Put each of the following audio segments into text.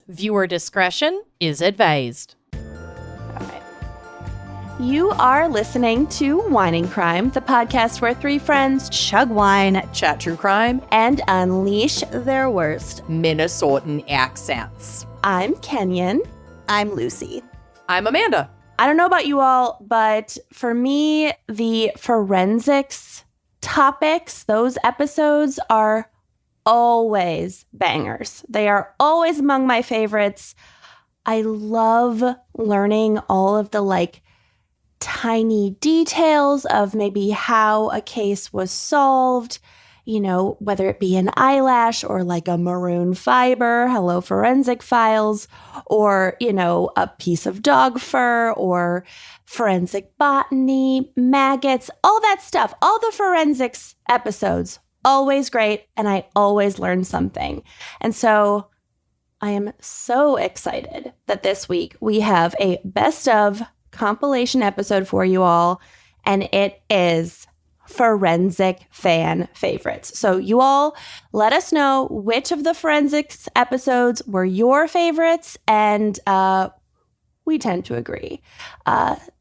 Viewer discretion is advised. You are listening to Wine and Crime, the podcast where three friends chug wine, chat true crime, and unleash their worst Minnesotan accents. I'm Kenyon. I'm Lucy. I'm Amanda. I don't know about you all, but for me, the forensics topics, those episodes are always bangers. They are always among my favorites. I love learning all of the tiny details of maybe how a case was solved, whether it be an eyelash or a maroon fiber, hello forensic files, or, a piece of dog fur or forensic botany, maggots, all that stuff, all the forensics episodes, always great. And I always learn something. And so I am so excited that this week we have a best of compilation episode for you all, and it is forensic fan favorites. So you all let us know which of the forensics episodes were your favorites, and we tend to agree.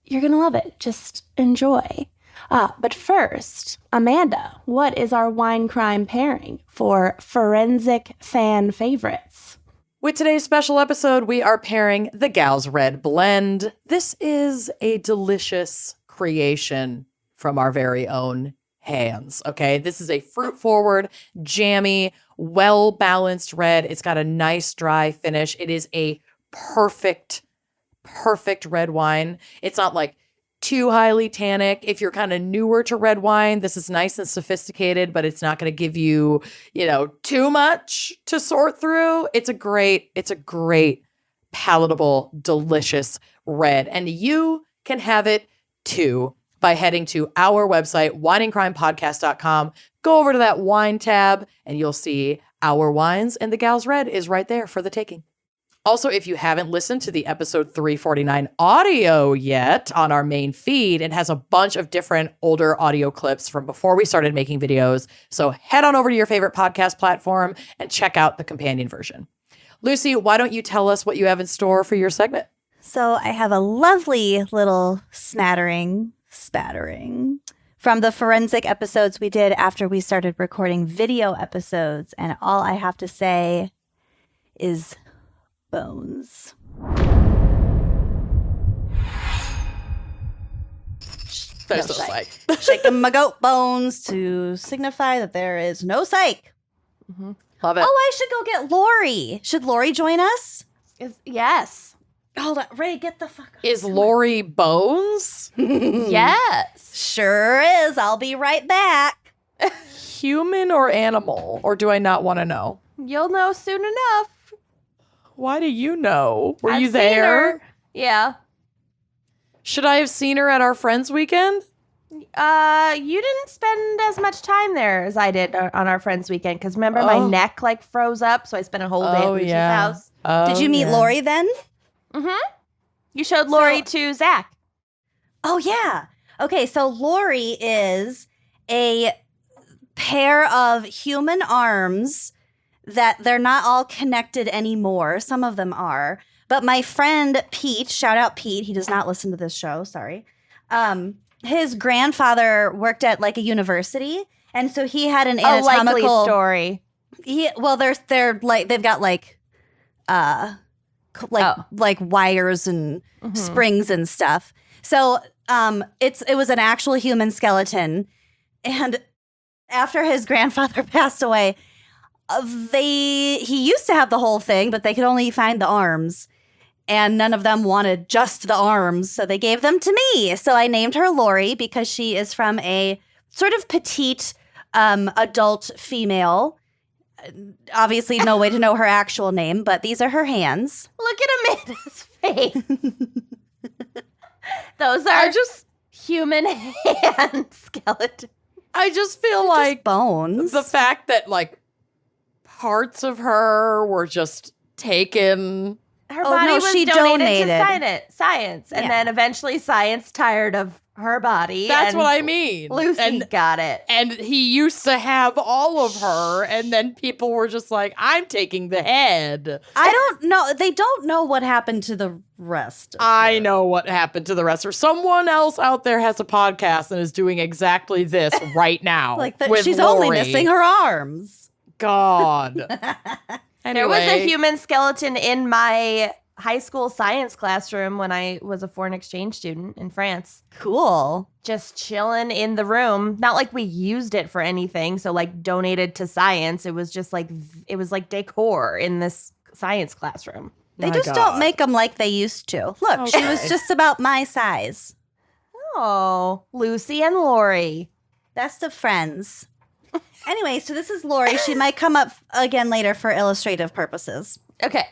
You're gonna love it. Just enjoy. But first, Amanda, what is our wine crime pairing for forensic fan favorites? With today's special episode, we are pairing the Gal's Red Blend. This is a delicious creation from our very own hands, okay? This is a fruit-forward, jammy, well-balanced red. It's got a nice dry finish. It is a perfect red wine. It's not too highly tannic. If you're kind of newer to red wine, this is nice and sophisticated, but it's not going to give you, too much to sort through. It's a great, palatable, delicious red. And you can have it too by heading to our website, wineandcrimepodcast.com. Go over to that wine tab and you'll see our wines, and the Gal's Red is right there for the taking. Also, if you haven't listened to the episode 349 audio yet on our main feed, it has a bunch of different older audio clips from before we started making videos. So head on over to your favorite podcast platform and check out the companion version. Lucy, why don't you tell us what you have in store for your segment? So I have a lovely little spattering from the forensic episodes we did after we started recording video episodes. And all I have to say is bones. There's no psych. Shaking my goat bones to signify that there is no psych. Mm-hmm. Love it. Oh, I should go get Lori. Should Lori join us? Yes. Hold on. Ray, get the fuck up. Is Lori Bones? Yes. Sure is. I'll be right back. Human or animal? Or do I not want to know? You'll know soon enough. Why do you know? Were I've you there? seen her. Yeah. Should I have seen her at our friends weekend? You didn't spend as much time there as I did on our friends weekend, because remember my neck froze up, so I spent a whole day at Lucy's house. Did you meet Lori then? Mm-hmm. You showed Lori to Zach. Oh, yeah. Okay, so Lori is a pair of human arms that they're not all connected anymore. Some of them are. But my friend Pete, shout out Pete, he does not listen to this show, sorry. His grandfather worked at a university, and so he had an anatomical likely story. They've got wires and springs and stuff. So it was an actual human skeleton, and after his grandfather passed away, he used to have the whole thing, but they could only find the arms, and none of them wanted just the arms, so they gave them to me. So I named her Lori because she is from a sort of petite adult female. Obviously, no way to know her actual name, but these are her hands. Look at Amanda's face. Those are just human hand skeletons. I just feel They're like just bones. the fact that parts of her were just taken Her Oh, body no, was she donated donated. to science. And Yeah. then eventually science tired of her body. That's and what I mean. Lucy got it. And he used to have all of her, and then people were just like, I'm taking the head. I don't know. They don't know what happened to the rest. I know what happened to the rest. Or someone else out there has a podcast and is doing exactly this right now. Like that, with she's only Lori. missing her arms. God. Anyway. There was a human skeleton in my high school science classroom when I was a foreign exchange student in France. Cool. Just chilling in the room. Not like we used it for anything. So like donated to science. It was just like, it was like decor in this science classroom. They My just God. don't make them like they used to. Look, she was Okay. just about my size. Oh, Lucy and Lori. Best of friends. Anyway, so this is Lori. She might come up again later for illustrative purposes. Okay.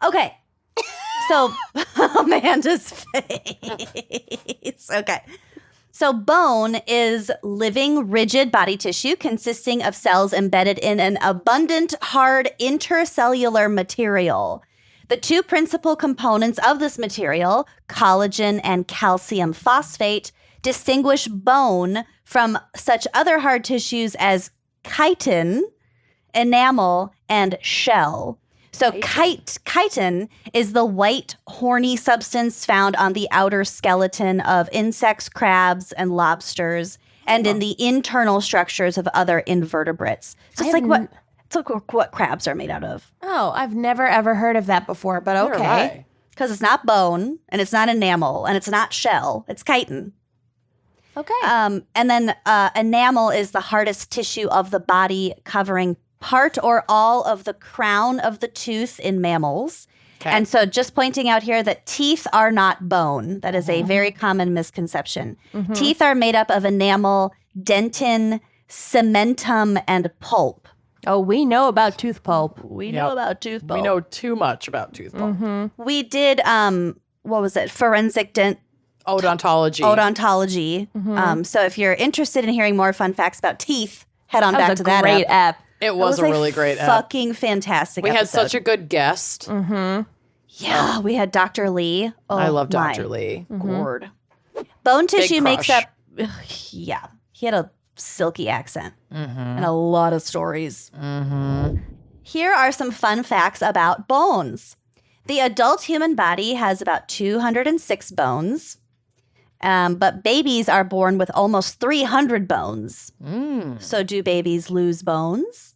Okay. So Amanda's face. Okay. So bone is living, rigid body tissue consisting of cells embedded in an abundant, hard intercellular material. The two principal components of this material, collagen and calcium phosphate, distinguish bone from such other hard tissues as chitin, enamel, and shell. So chitin is the white, horny substance found on the outer skeleton of insects, crabs, and lobsters, and in the internal structures of other invertebrates. So it's like what crabs are made out of. Oh, I've never ever heard of that before, but Neither have okay. I. Because it's not bone, and it's not enamel, and it's not shell. It's chitin. Okay. And then enamel is the hardest tissue of the body, covering part or all of the crown of the tooth in mammals. Okay. And so just pointing out here that teeth are not bone. That is a very common misconception. Teeth are made up of enamel, dentin, cementum, and pulp. Oh, we know about tooth pulp. We Yep. know about tooth pulp. We know too much about tooth pulp. We did, what was it? Forensic Odontology. odontology. So if you're interested in hearing more fun facts about teeth, head on That back was to a that great app. app. It was a really great app. fucking fantastic We had episode. such a good guest. Yeah, we had Dr. Lee. Oh, I love my Dr. Lee. Gourd. Bone tissue makes crush. up, yeah, he had a silky accent and a lot of stories. Here are some fun facts about bones. The adult human body has about 206 bones, but babies are born with almost 300 bones. So do babies lose bones?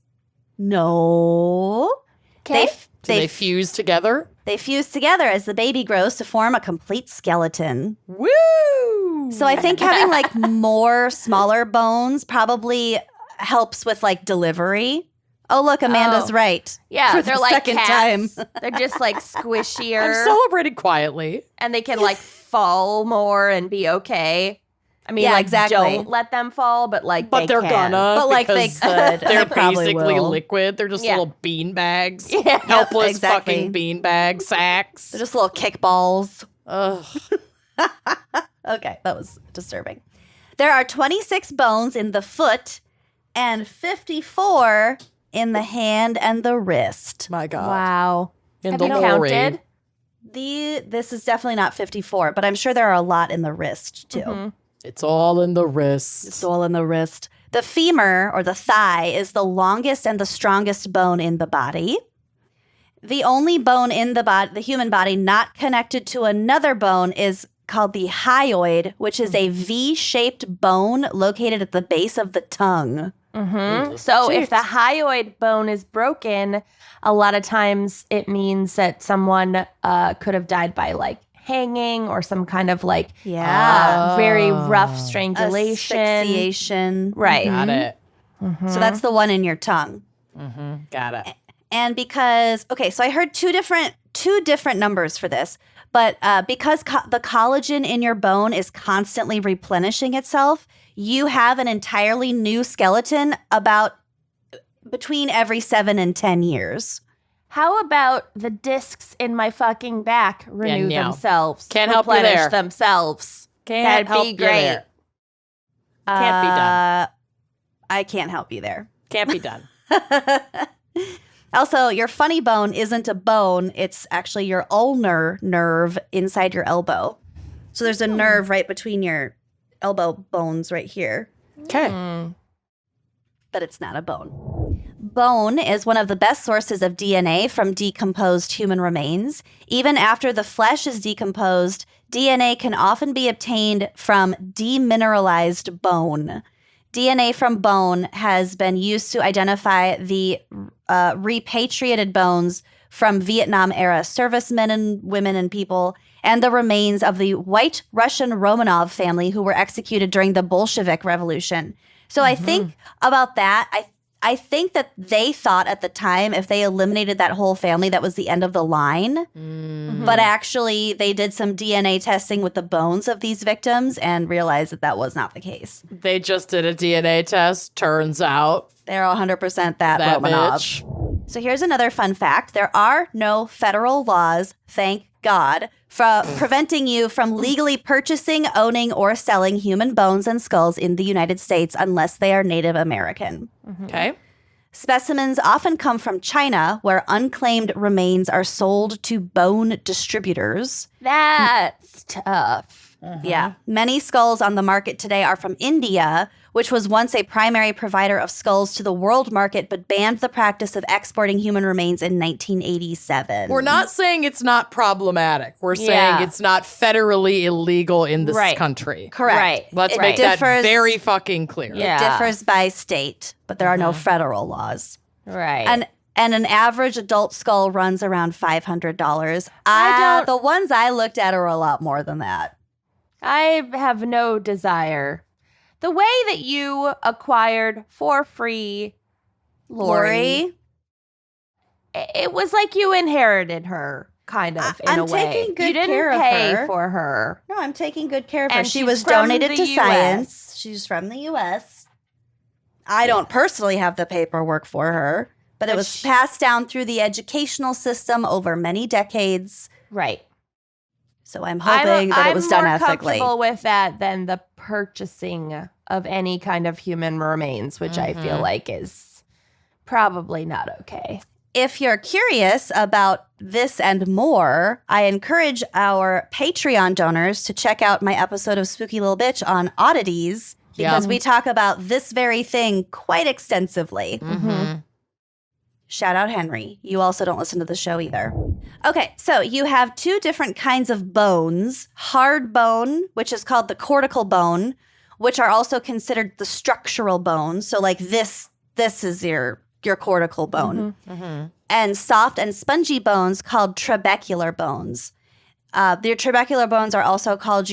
No. Okay. Do they fuse together? They fuse together as the baby grows to form a complete skeleton. Woo! So I think having like more smaller bones probably helps with like delivery. Oh, look, Amanda's Oh. right. Yeah, For they're the like second cats. time. They're just like squishier. I'm celebrating quietly. And they can like fall more and be okay. I mean, Yeah, like exactly. don't let them fall, but like But they're can. gonna. But, like, they because could. They're They probably basically will. liquid. They're just Yeah. little bean bags. Yeah. Helpless exactly. fucking bean bag sacks. They're just little kickballs. Ugh. Okay, that was disturbing. There are 26 bones in the foot and 54 in the hand and the wrist. My God. Wow. In Have the you Lori. counted? This is definitely not 54, but I'm sure there are a lot in the wrist too. It's all in the wrist. It's all in the wrist. The femur or the thigh is the longest and the strongest bone in the body. The only bone in the human body not connected to another bone is called the hyoid, which is a V-shaped bone located at the base of the tongue. So if the hyoid bone is broken, a lot of times it means that someone could have died by like hanging or some kind of like very rough strangulation. Asphyxiation. Right. Got it. So that's the one in your tongue. Got it. And because, okay, so I heard two different numbers for this, but because the collagen in your bone is constantly replenishing itself, you have an entirely new skeleton about between every 7 and 10 years. How about the discs in my fucking back renew no. themselves? Can't help you replenish there. themselves. Can't That'd help be you great. there. Can't be done. I can't help you there. Can't be done. Also, your funny bone isn't a bone. It's actually your ulnar nerve inside your elbow. So there's a nerve right between your elbow bones right here. Okay. But it's not a bone. Bone is one of the best sources of DNA from decomposed human remains. Even after the flesh is decomposed, DNA can often be obtained from demineralized bone. DNA from bone has been used to identify the repatriated bones from Vietnam-era servicemen and women and people, and the remains of the white Russian Romanov family who were executed during the Bolshevik Revolution. So I think about that. I think that they thought at the time if they eliminated that whole family, that was the end of the line. But actually, they did some DNA testing with the bones of these victims and realized that that was not the case. They just did a DNA test. Turns out They're 100% that Romanov. bitch. So here's another fun fact. There are no federal laws, thank God, preventing you from legally purchasing, owning, or selling human bones and skulls in the United States unless they are Native American. Okay. Specimens often come from China, where unclaimed remains are sold to bone distributors. That's tough. Yeah. Many skulls on the market today are from India, which was once a primary provider of skulls to the world market, but banned the practice of exporting human remains in 1987. We're not saying it's not problematic. We're saying Yeah. it's not federally illegal in this Right. country. Correct. Right. Let's It make that differs- very fucking clear. Yeah. It differs by state, but there are no federal laws. Right. And an average adult skull runs around $500. The ones I looked at are a lot more than that. I have no desire. The way that you acquired for free Lori, it was like you inherited her, kind of, in I'm a way. taking good you didn't care of pay her. for her. No, I'm taking good care of her. And She she's was from donated the to US. science. She's from the U.S. I don't personally have the paperwork for her, but it But was passed down through the educational system over many decades. Right. So I'm hoping that it was done I'm more ethically. comfortable with that than the purchasing of any kind of human remains, which I feel like is probably not okay. If you're curious about this and more, I encourage our Patreon donors to check out my episode of Spooky Little Bitch on oddities, because we talk about this very thing quite extensively. Shout out Henry. You also don't listen to the show either. Okay, so you have two different kinds of bones. Hard bone, which is called the cortical bone, which are also considered the structural bone. So like this is your cortical bone. And soft and spongy bones called trabecular bones. Your trabecular bones are also called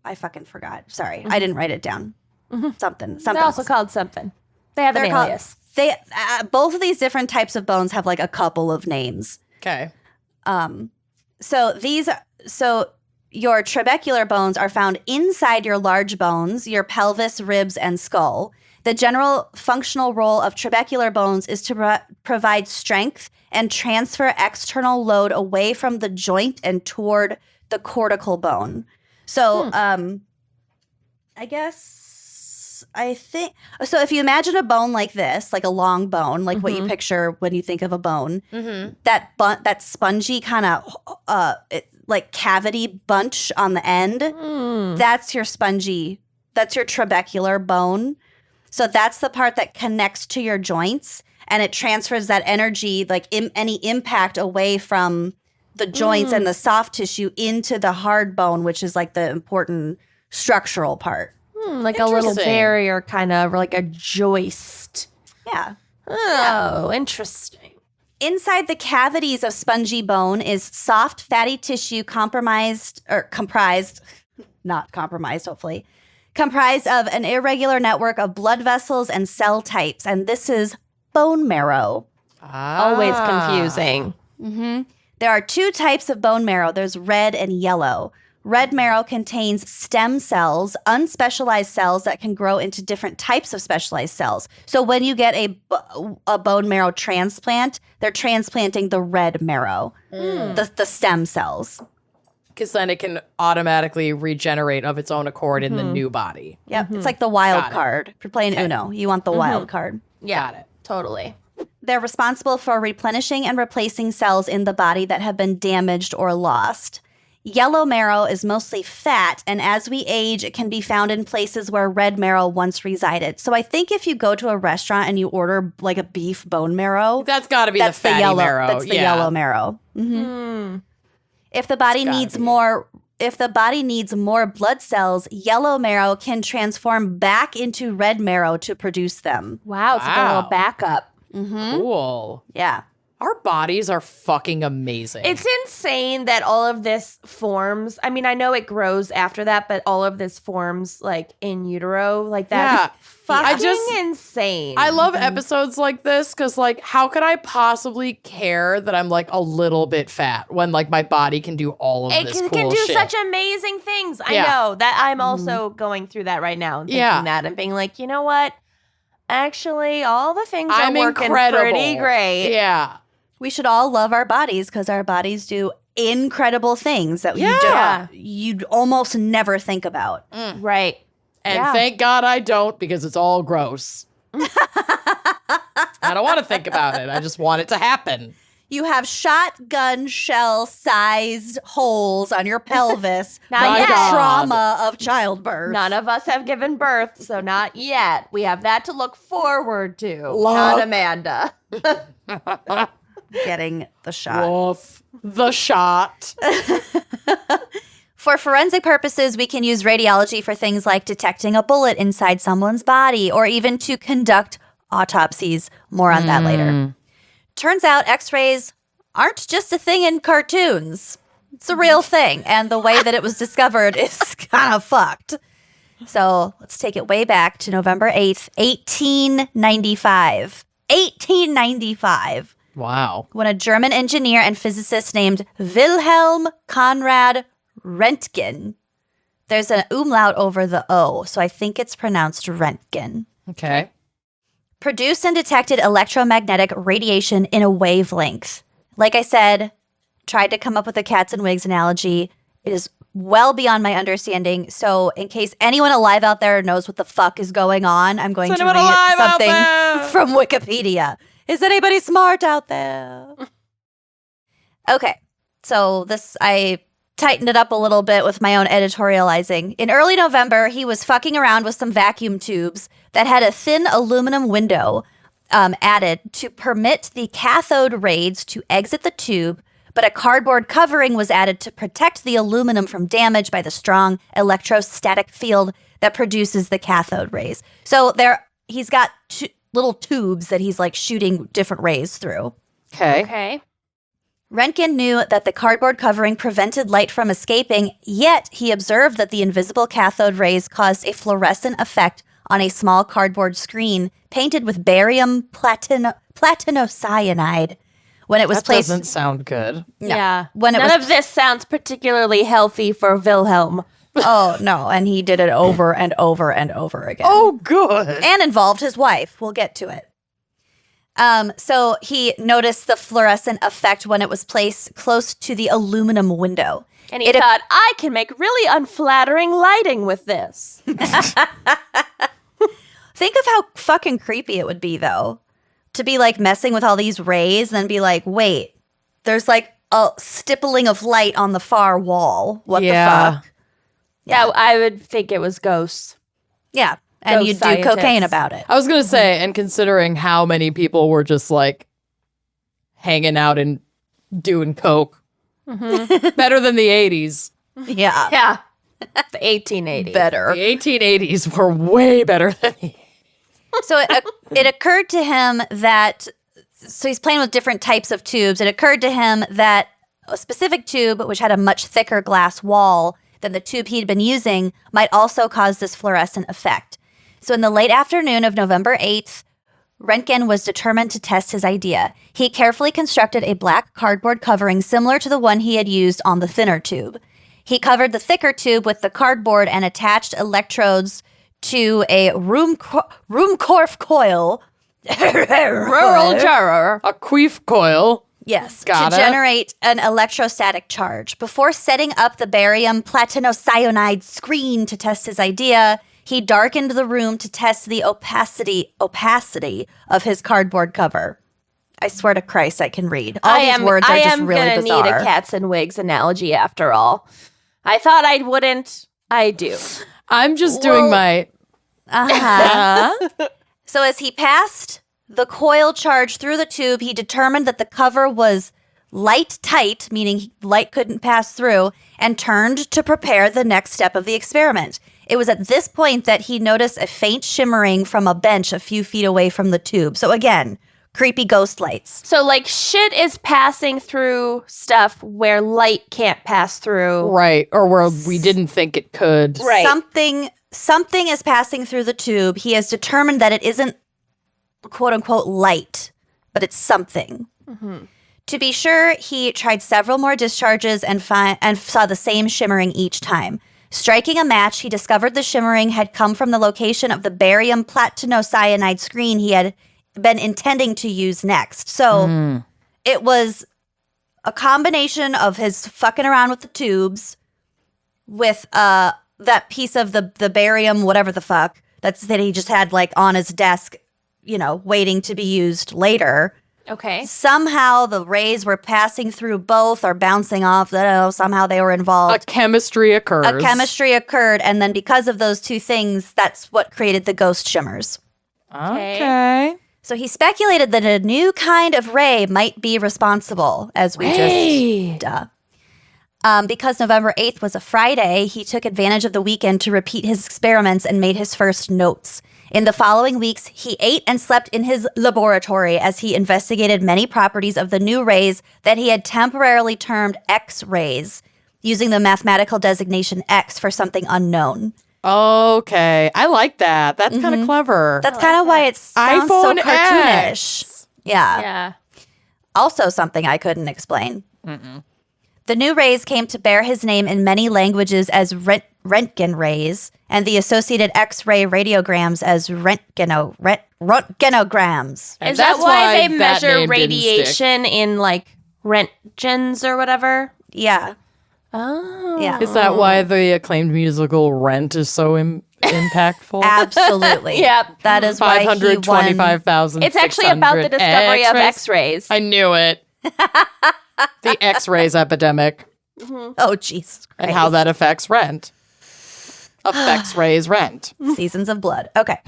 I fucking forgot. Sorry, I didn't write it down. Something. They're also called something. They have an alias. Both of these different types of bones have like a couple of names. Okay. So your trabecular bones are found inside your large bones, your pelvis, ribs, and skull. The general functional role of trabecular bones is to provide strength and transfer external load away from the joint and toward the cortical bone. So, I think so. If you imagine a bone like this, like a long bone, like what you picture when you think of a bone, that spongy kind of like cavity bunch on the end, that's your trabecular bone. So that's the part that connects to your joints, and it transfers that energy, like any impact away from the joints and the soft tissue into the hard bone, which is like the important structural part. Like a little barrier, kind of like a joist. Yeah. Oh, interesting. Inside the cavities of spongy bone is soft, fatty tissue comprised of an irregular network of blood vessels and cell types, and this is bone marrow. Always confusing. There are two types of bone marrow. There's red and yellow. Red marrow contains stem cells, unspecialized cells that can grow into different types of specialized cells. So when you get a bone marrow transplant, they're transplanting the red marrow, the stem cells. Because then it can automatically regenerate of its own accord in the new body. Yep, it's like the wild card. If you're playing Uno, you want the wild card. Yeah. Got it. Totally. They're responsible for replenishing and replacing cells in the body that have been damaged or lost. Yellow marrow is mostly fat, and as we age, it can be found in places where red marrow once resided. So I think if you go to a restaurant and you order like a beef bone marrow, That's got to be the fatty yellow marrow. That's the yellow marrow. If the body needs more blood cells, yellow marrow can transform back into red marrow to produce them. Wow, it's like a little backup. Cool. Yeah. Our bodies are fucking amazing. It's insane that all of this forms. I mean, I know it grows after that, but all of this forms like in utero. Like that's fucking insane. I love episodes like this because, like, how could I possibly care that I'm like a little bit fat when like my body can do all of this cool can do shit? such amazing things. I know that I'm also going through that right now and thinking that and being like, you know what? Actually, all the things are working incredible. pretty great. Yeah. We should all love our bodies because our bodies do incredible things that you'd almost never think about. Right. And thank God I don't, because it's all gross. I don't want to think about it. I just want it to happen. You have shotgun shell-sized holes on your pelvis from Not the yet. trauma of childbirth. None of us have given birth, so not yet. We have that to look forward to. Look. Not Amanda. Getting the shot. Woof. The shot. For forensic purposes, we can use radiology for things like detecting a bullet inside someone's body or even to conduct autopsies. More on that later. Turns out x-rays aren't just a thing in cartoons. It's a real thing, and the way that it was discovered is kind of fucked. So let's take it way back to November 8th, 1895. 1895. Wow. When a German engineer and physicist named Wilhelm Conrad Röntgen, there's an umlaut over the O, so I think it's pronounced Röntgen, Okay. produced and detected electromagnetic radiation in a wavelength. Like I said, tried to come up with a cats and wigs analogy. It is well beyond my understanding. So in case anyone alive out there knows what the fuck is going on, I'm going to read something from Wikipedia. Is anybody smart out there? Okay. So I tightened it up a little bit with my own editorializing. In early November, he was fucking around with some vacuum tubes that had a thin aluminum window added to permit the cathode rays to exit the tube, but a cardboard covering was added to protect the aluminum from damage by the strong electrostatic field that produces the cathode rays. So he's got little tubes that he's like shooting different rays through. Okay. Röntgen knew that the cardboard covering prevented light from escaping, yet he observed that the invisible cathode rays caused a fluorescent effect on a small cardboard screen painted with barium platinocyanide. When it was placed, doesn't sound good. No. Yeah. When it None was- of this sounds particularly healthy for Wilhelm. Oh, no. And he did it over and over and over again. Oh, good. And involved his wife. We'll get to it. So he noticed the fluorescent effect when it was placed close to the aluminum window. And he thought, I can make really unflattering lighting with this. Think of how fucking creepy it would be, though, to be like messing with all these rays and then be like, wait, there's like a stippling of light on the far wall. What the fuck? Yeah, I would think it was ghosts. Yeah. And Ghost you'd scientists. do cocaine about it. I was going to say, and considering how many people were just like hanging out and doing coke, better than the 80s. Yeah. Yeah. The 1880s. Better. The 1880s were way better than the So it occurred to him that, so he's playing with different types of tubes. It occurred to him that a specific tube, which had a much thicker glass wall than the tube he'd been using, might also cause this fluorescent effect. So in the late afternoon of November 8th, Röntgen was determined to test his idea. He carefully constructed a black cardboard covering similar to the one he had used on the thinner tube. He covered the thicker tube with the cardboard and attached electrodes to a Ruhmkorff coil. Rural juror. A queef coil. Yes, Got to it. generate an electrostatic charge. Before setting up the barium platinocyanide screen to test his idea, he darkened the room to test the opacity of his cardboard cover. I swear to Christ, I can read. All these words are just really bizarre. I am going to need a cats and wigs analogy after all. I thought I wouldn't. I do. I'm just doing my... So as he passed the coil charge through the tube, he determined that the cover was light tight, meaning light couldn't pass through, and turned to prepare the next step of the experiment. It was at this point that he noticed a faint shimmering from a bench a few feet away from the tube. So again, creepy ghost lights. So like shit is passing through stuff where light can't pass through. Right, or where we didn't think it could. Right. Something is passing through the tube. He has determined that it isn't quote unquote light, but it's something. Mm-hmm. To be sure, he tried several more discharges and saw the same shimmering each time. Striking a match, he discovered the shimmering had come from the location of the barium platinocyanide screen he had been intending to use next. So it was a combination of his fucking around with the tubes with that piece of the barium, whatever the fuck, that he just had like on his desk, waiting to be used later. Okay. Somehow the rays were passing through both or bouncing off. Somehow they were involved. A chemistry occurs. And then because of those two things, that's what created the ghost shimmers. Okay. So he speculated that a new kind of ray might be responsible, as we just... because November 8th was a Friday, he took advantage of the weekend to repeat his experiments and made his first notes. In the following weeks, he ate and slept in his laboratory as he investigated many properties of the new rays that he had temporarily termed X-rays, using the mathematical designation X for something unknown. Okay. I like that. That's kind of clever. That's kind of why it sounds so iPhone cartoonish. X. Yeah. Also something I couldn't explain. The new rays came to bear his name in many languages as Röntgen rays, and the associated X-ray radiograms as röntgenograms. And Is that that's why they that measure name didn't radiation in like Röntgens or whatever? Yeah. Oh. Yeah. Is that why the acclaimed musical Rent is so impactful? Absolutely. Yep. That is why he won. 525,000. It's actually about the discovery of X-rays. I knew it. The X-rays epidemic. Oh, Jesus Christ. And how that affects rent. Affects Ray's rent. Seasons of blood. Okay.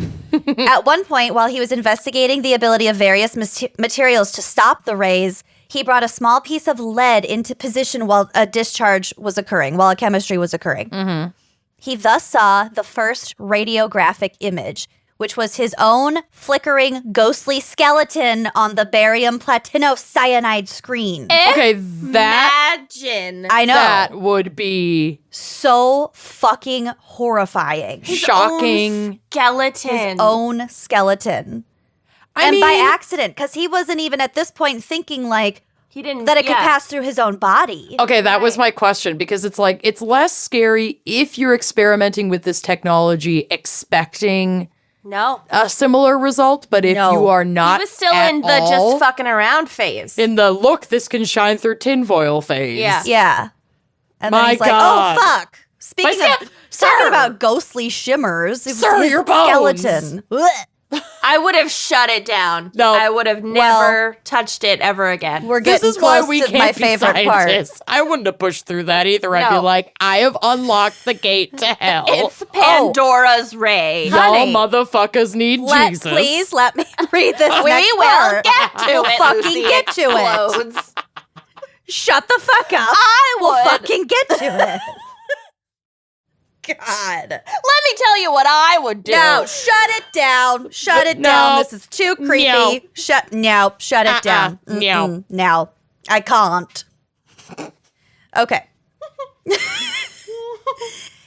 At one point, while he was investigating the ability of various materials to stop the rays, he brought a small piece of lead into position while a discharge was occurring, while a chemistry was occurring. He thus saw the first radiographic image, which was his own flickering, ghostly skeleton on the barium platinocyanide screen. Okay, that... Imagine. I know. That would be... So fucking horrifying. shocking. Skeleton. His own skeleton. I mean, by accident, because he wasn't even at this point thinking like He didn't that it could pass through his own body. Okay, that was my question, because it's like, it's less scary if you're experimenting with this technology expecting No. a similar result, but if you are He not was still at in the all just fucking around phase. in the look, this can shine through tinfoil phase. Yeah. Yeah. And My then he's like, God. oh, fuck. Speaking My of talking about ghostly shimmers, it was Sir, his your bones. skeleton. Blech. I would have shut it down. No. I would have never touched it ever again. We're This getting is why close we to can't my be favorite part. scientists. I wouldn't have pushed through that either. I'd be No. like, I have unlocked the gate to hell. It's Pandora's Ray. Y'all honey. motherfuckers need Jesus. Please let me read this We next will part. get to We'll it. fucking Lucy get to it. explodes. Shut the fuck up. I We'll would. fucking get to it. God. Let me tell you what I would do. No, shut it down. Shut it No. down. This is too creepy. No. Shut it down. No. No. I can't. Okay.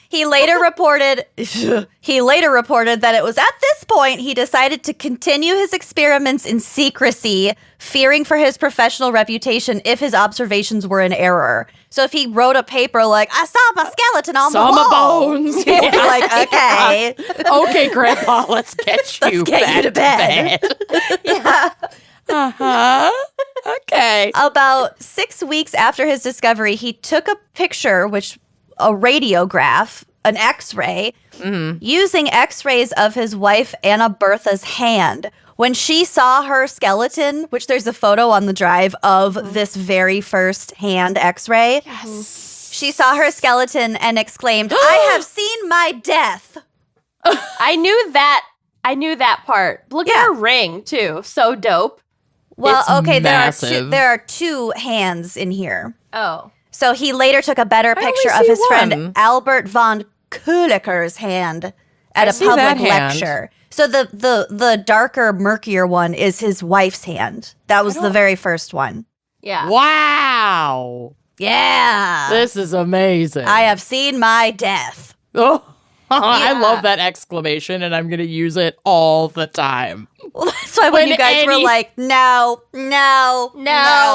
He later reported that it was at this point he decided to continue his experiments in secrecy, fearing for his professional reputation if his observations were in error. So if he wrote a paper like, I saw my skeleton on Saw the my wall. bones. He'd be like, okay. Okay, Grandpa, let's get you get back you to bed. Yeah. Uh-huh. Okay. About 6 weeks after his discovery, he took a picture, a radiograph, an X-ray using X-rays of his wife Anna Bertha's hand. When she saw her skeleton, which there's a photo on the drive of this very first hand X-ray, she saw her skeleton and exclaimed, "I have seen my death." I knew that part. Look at her ring too. So dope. Well, It's okay, massive. there are two hands in here. Oh. So he later took a better picture of see his one. friend Albert von Kuliker's hand at a see public that hand. lecture. So the darker, murkier one is his wife's hand. That was the very first one. Yeah. Wow. Yeah. This is amazing. I have seen my death. Oh, I love that exclamation, and I'm going to use it all the time. Well, that's why when When you guys were any- like, no,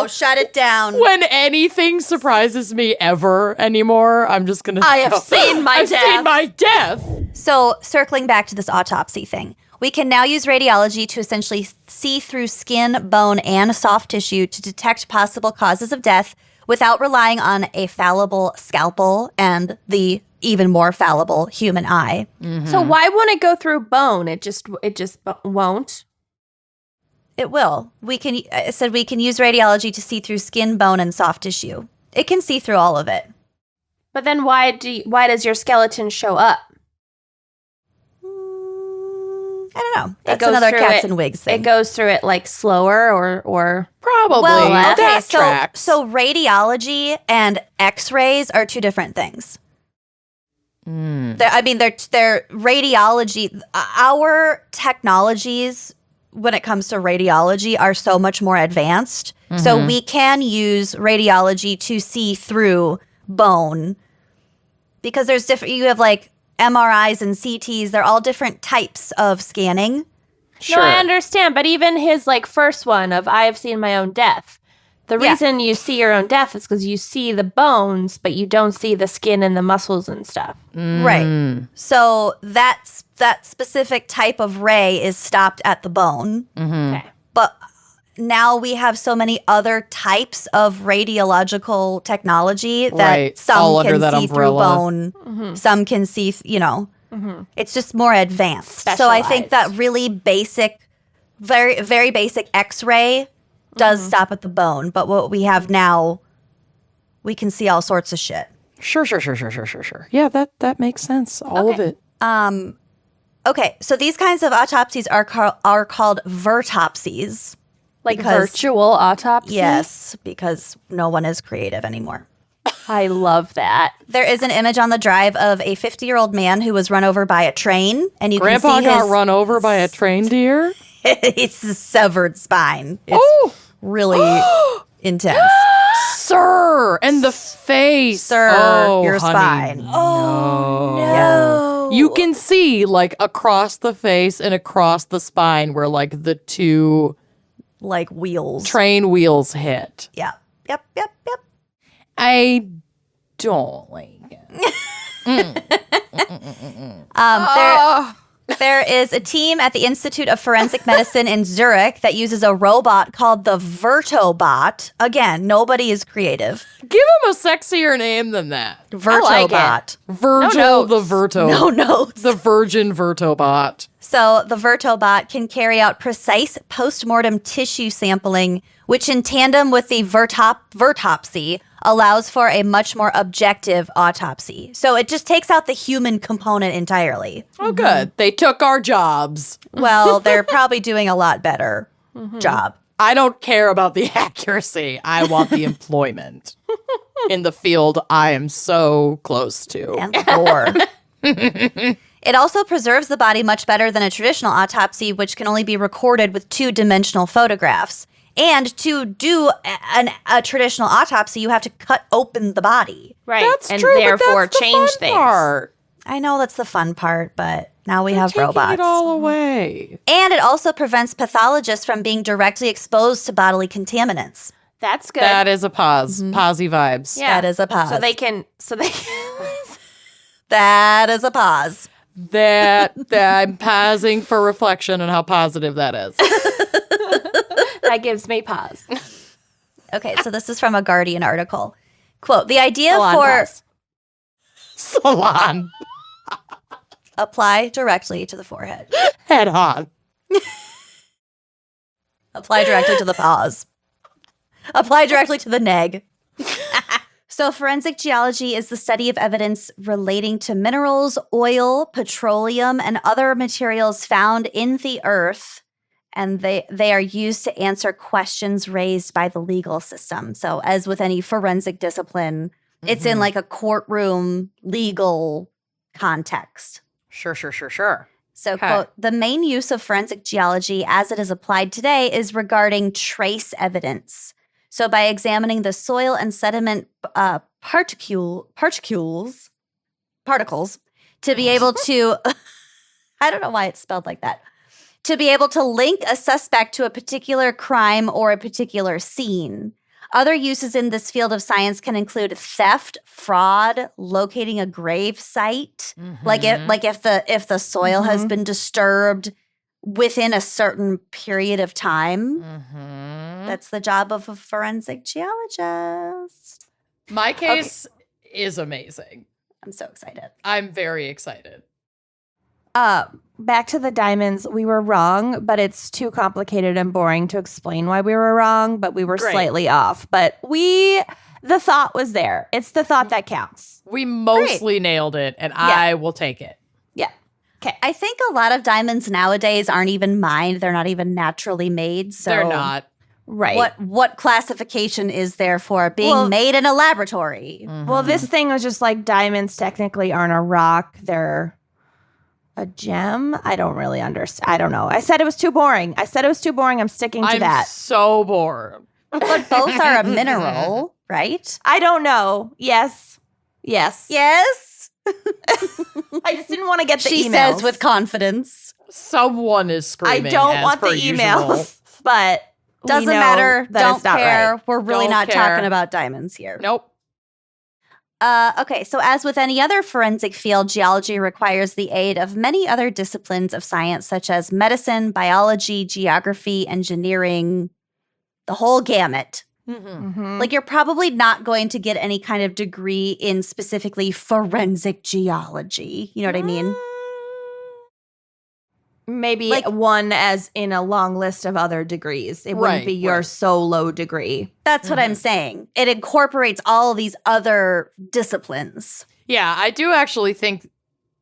shut it down. When anything surprises me ever anymore, I'm just going to I have seen my I've death. seen my death. So circling back to this autopsy thing, we can now use radiology to essentially see through skin, bone, and soft tissue to detect possible causes of death without relying on a fallible scalpel and the even more fallible human eye. So why won't it go through bone? It just won't. It will. I said we can use radiology to see through skin, bone, and soft tissue. It can see through all of it. But then why does your skeleton show up? I don't know. That's goes another through cats it- and wigs thing. It goes through it like slower or Probably. Well, that okay, tracks. so radiology and X-rays are two different things. They're radiology. Our technologies when it comes to radiology are so much more advanced. So we can use radiology to see through bone because there's different. You have like MRIs and CTs. They're all different types of scanning. Sure. No, I understand, but even his like first one of I have seen my own death. The Yeah. reason you see your own death is because you see the bones, but you don't see the skin and the muscles and stuff. Right. So that specific type of ray is stopped at the bone. Okay. But now we have so many other types of radiological technology that Right. some All under can that see umbrella. through bone, some can see, it's just more advanced. So I think that Specialized. really basic, very, very basic X-ray does stop at the bone. But what we have now, we can see all sorts of shit. Sure. Yeah, that makes sense. All of it. Okay, so these kinds of autopsies are called vertopsies. Like Because- virtual autopsy. Yes, because no one is creative anymore. I love that. There is an image on the drive of a 50-year-old man who was run over by a train, and you Grandpa can see got his run over by a train deer. it's a severed spine. It's Oh, really intense. sir, and the face, Sir, oh, your honey, spine. no. You can see like across the face and across the spine where like the two Like wheels. train wheels hit. Yeah. Yep. I don't like it. There is a team at the Institute of Forensic Medicine in Zurich that uses a robot called the Vertobot. Again, nobody is creative. Give him a sexier name than that. Vertobot. like it. Virgil the notes. Verto. No notes. The Virgin Vertobot. So the Vertobot can carry out precise postmortem tissue sampling, which in tandem with the vertopsy allows for a much more objective autopsy. So it just takes out the human component entirely. Oh, good. They took our jobs. Well, they're probably doing a lot better job. I don't care about the accuracy. I want the employment in the field I am so close to. And gore. It also preserves the body much better than a traditional autopsy, which can only be recorded with two-dimensional photographs. And to do a traditional autopsy, you have to cut open the body. Right. That's and true, therefore but that's the change fun things. part. I know that's the fun part, but now we have Taking robots. it all away. And it also prevents pathologists from being directly exposed to bodily contaminants. That's good. That is a pause. Posy vibes. yeah. That is a pause. So they can That is a pause. That I'm pausing for reflection on how positive that is. that gives me pause. Okay, so this is from a Guardian article. Quote, the idea Salon for... pause. Salon. Apply directly to the forehead. Head on. Apply directly to the paws. Apply directly to the neg. So forensic geology is the study of evidence relating to minerals, oil, petroleum, and other materials found in the earth. And they are used to answer questions raised by the legal system. So as with any forensic discipline, it's in like a courtroom legal context. Sure. So, Okay. quote, the main use of forensic geology as it is applied today is regarding trace evidence. So by examining the soil and sediment particles to be able to, I don't know why it's spelled like that, to be able to link a suspect to a particular crime or a particular scene. Other uses in this field of science can include theft, fraud, locating a grave site, like if the soil has been disturbed within a certain period of time. That's the job of a forensic geologist. My case is amazing. I'm so excited. I'm very excited. Back to the diamonds. We were wrong, but it's too complicated and boring to explain why we were wrong, but we were slightly off. But the thought was there. It's the thought that counts. We mostly nailed it, and I will take it. Yeah. Okay. I think a lot of diamonds nowadays aren't even mined. They're not even naturally made. So They're not. Right. What classification is there for being made in a laboratory? Well, this thing was just like diamonds technically aren't a rock. They're a gem. I don't really understand. I don't know. I said it was too boring. I'm sticking to that. I'm so bored. But both are a mineral, right? I don't know. Yes. Yes. I just didn't want to get the She emails. says with confidence. Someone is I screaming. don't as want the per emails, usual. but we Doesn't know matter. that Don't it's not care. right. We're really Don't not care. talking about diamonds here. Nope. Okay, so as with any other forensic field, geology requires the aid of many other disciplines of science, such as medicine, biology, geography, engineering, the whole gamut. Mhm. Like, you're probably not going to get any kind of degree in specifically forensic geology. You know what I mean? Maybe Like- one as in a long list of other degrees. It wouldn't Right, be your right. solo degree. That's what I'm saying. It incorporates all these other disciplines. Yeah, I do actually think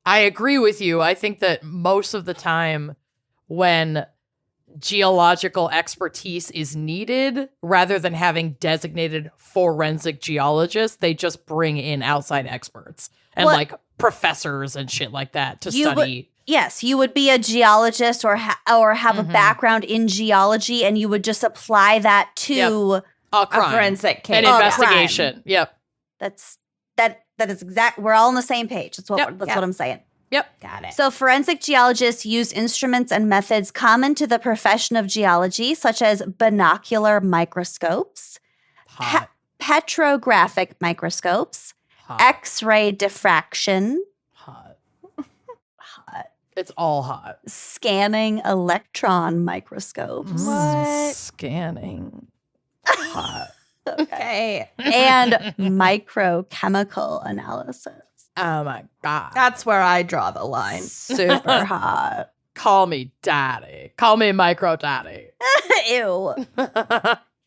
I agree with you. I think that most of the time when geological expertise is needed, rather than having designated forensic geologists, they just bring in outside experts and What- like professors and shit like that to You would- study. Yes, you would be a geologist or have a Mhm. background in geology, and you would just apply that to A A crime. forensic case. An Oh, investigation. Yep. that is exact. We're all on the same page. That's what Yep. what I'm saying. Yep. Got it. So forensic geologists use instruments and methods common to the profession of geology, such as binocular microscopes, Hot. petrographic microscopes, Hot. X-ray diffraction, Hot. hot, It's all hot. scanning electron microscopes, What? Scanning. Hot. Okay. and microchemical analysis. Oh my God. That's where I draw the line. Super hot. Call me daddy. Call me micro daddy. Ew.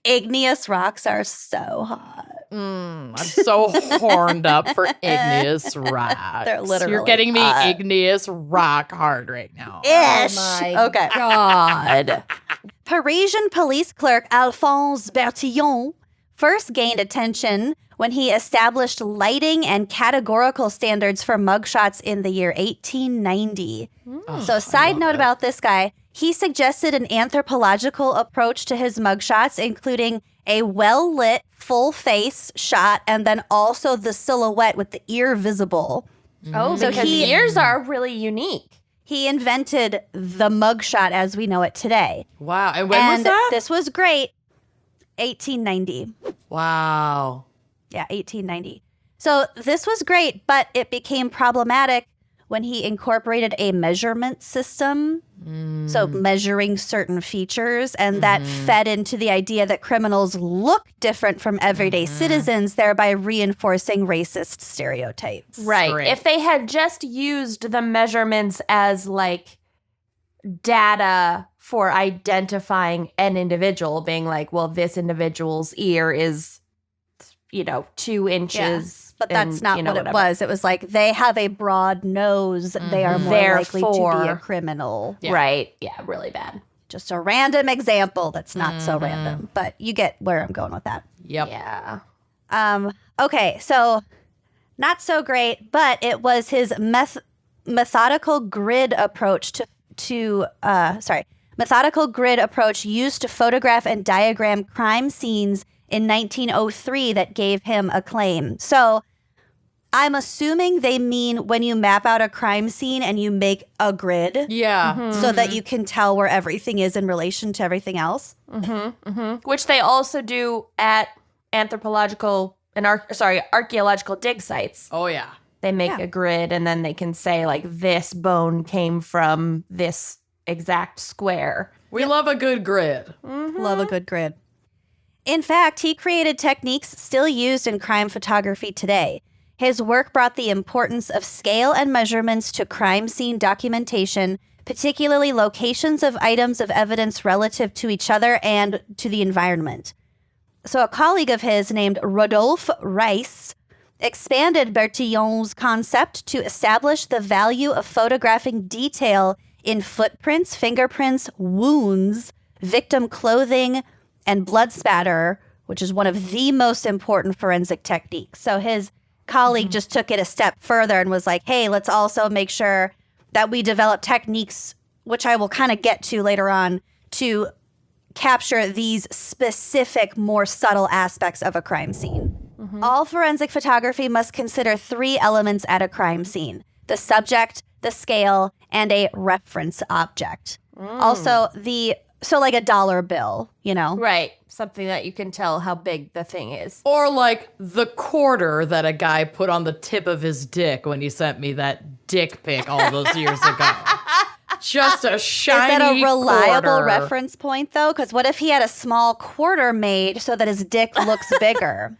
Igneous rocks are so hot. I'm so horned up for igneous rocks. They're literally You're getting me hot. igneous rock hard right now. Ish. my Okay. God. Parisian police clerk Alphonse Bertillon first gained attention when he established lighting and categorical standards for mugshots in the year 1890. Oh, So, I side love note it. about this guy, he suggested an anthropological approach to his mugshots, including a well-lit full face shot and then also the silhouette with the ear visible. Oh, So because he- ears are really unique. He invented the mugshot as we know it today. Wow. And when was And that? this was great. 1890. Wow. Yeah, 1890. So this was great, but it became problematic when he incorporated a measurement system. So measuring certain features, and that fed into the idea that criminals look different from everyday citizens, thereby reinforcing racist stereotypes. Right. Great. If they had just used the measurements as like data for identifying an individual, being like, well, this individual's ear is, 2 inches. But that's and, not what whatever. it was. It was like they have a broad nose. They are more likely to be a Therefore- criminal. Yeah. Right. Yeah, really bad. Just a random example that's not so random, but you get where I'm going with that. Yep. Yeah. Okay, so not so great, but it was his methodical grid approach methodical grid approach used to photograph and diagram crime scenes in 1903 that gave him acclaim. So I'm assuming they mean when you map out a crime scene and you make a grid Yeah. so that you can tell where everything is in relation to everything else. Which they also do at archaeological dig sites. Oh, yeah. They make a grid and then they can say like this bone came from this exact square. We love a good grid. Love a good grid. In fact, he created techniques still used in crime photography today. His work brought the importance of scale and measurements to crime scene documentation, particularly locations of items of evidence relative to each other and to the environment. So a colleague of his named Rodolphe Rice expanded Bertillon's concept to establish the value of photographing detail in footprints, fingerprints, wounds, victim clothing, and blood spatter, which is one of the most important forensic techniques. So his colleague just took it a step further and was like, hey, let's also make sure that we develop techniques, which I will kind of get to later on, to capture these specific, more subtle aspects of a crime scene. All forensic photography must consider 3 elements at a crime scene: the subject, the scale, and a reference object. Also, like a dollar bill, Right. Something that you can tell how big the thing is. Or like the quarter that a guy put on the tip of his dick when he sent me that dick pic all those years ago. Just a shiny Is that a reliable quarter. reference point, though? Because what if he had a small quarter made so that his dick looks bigger?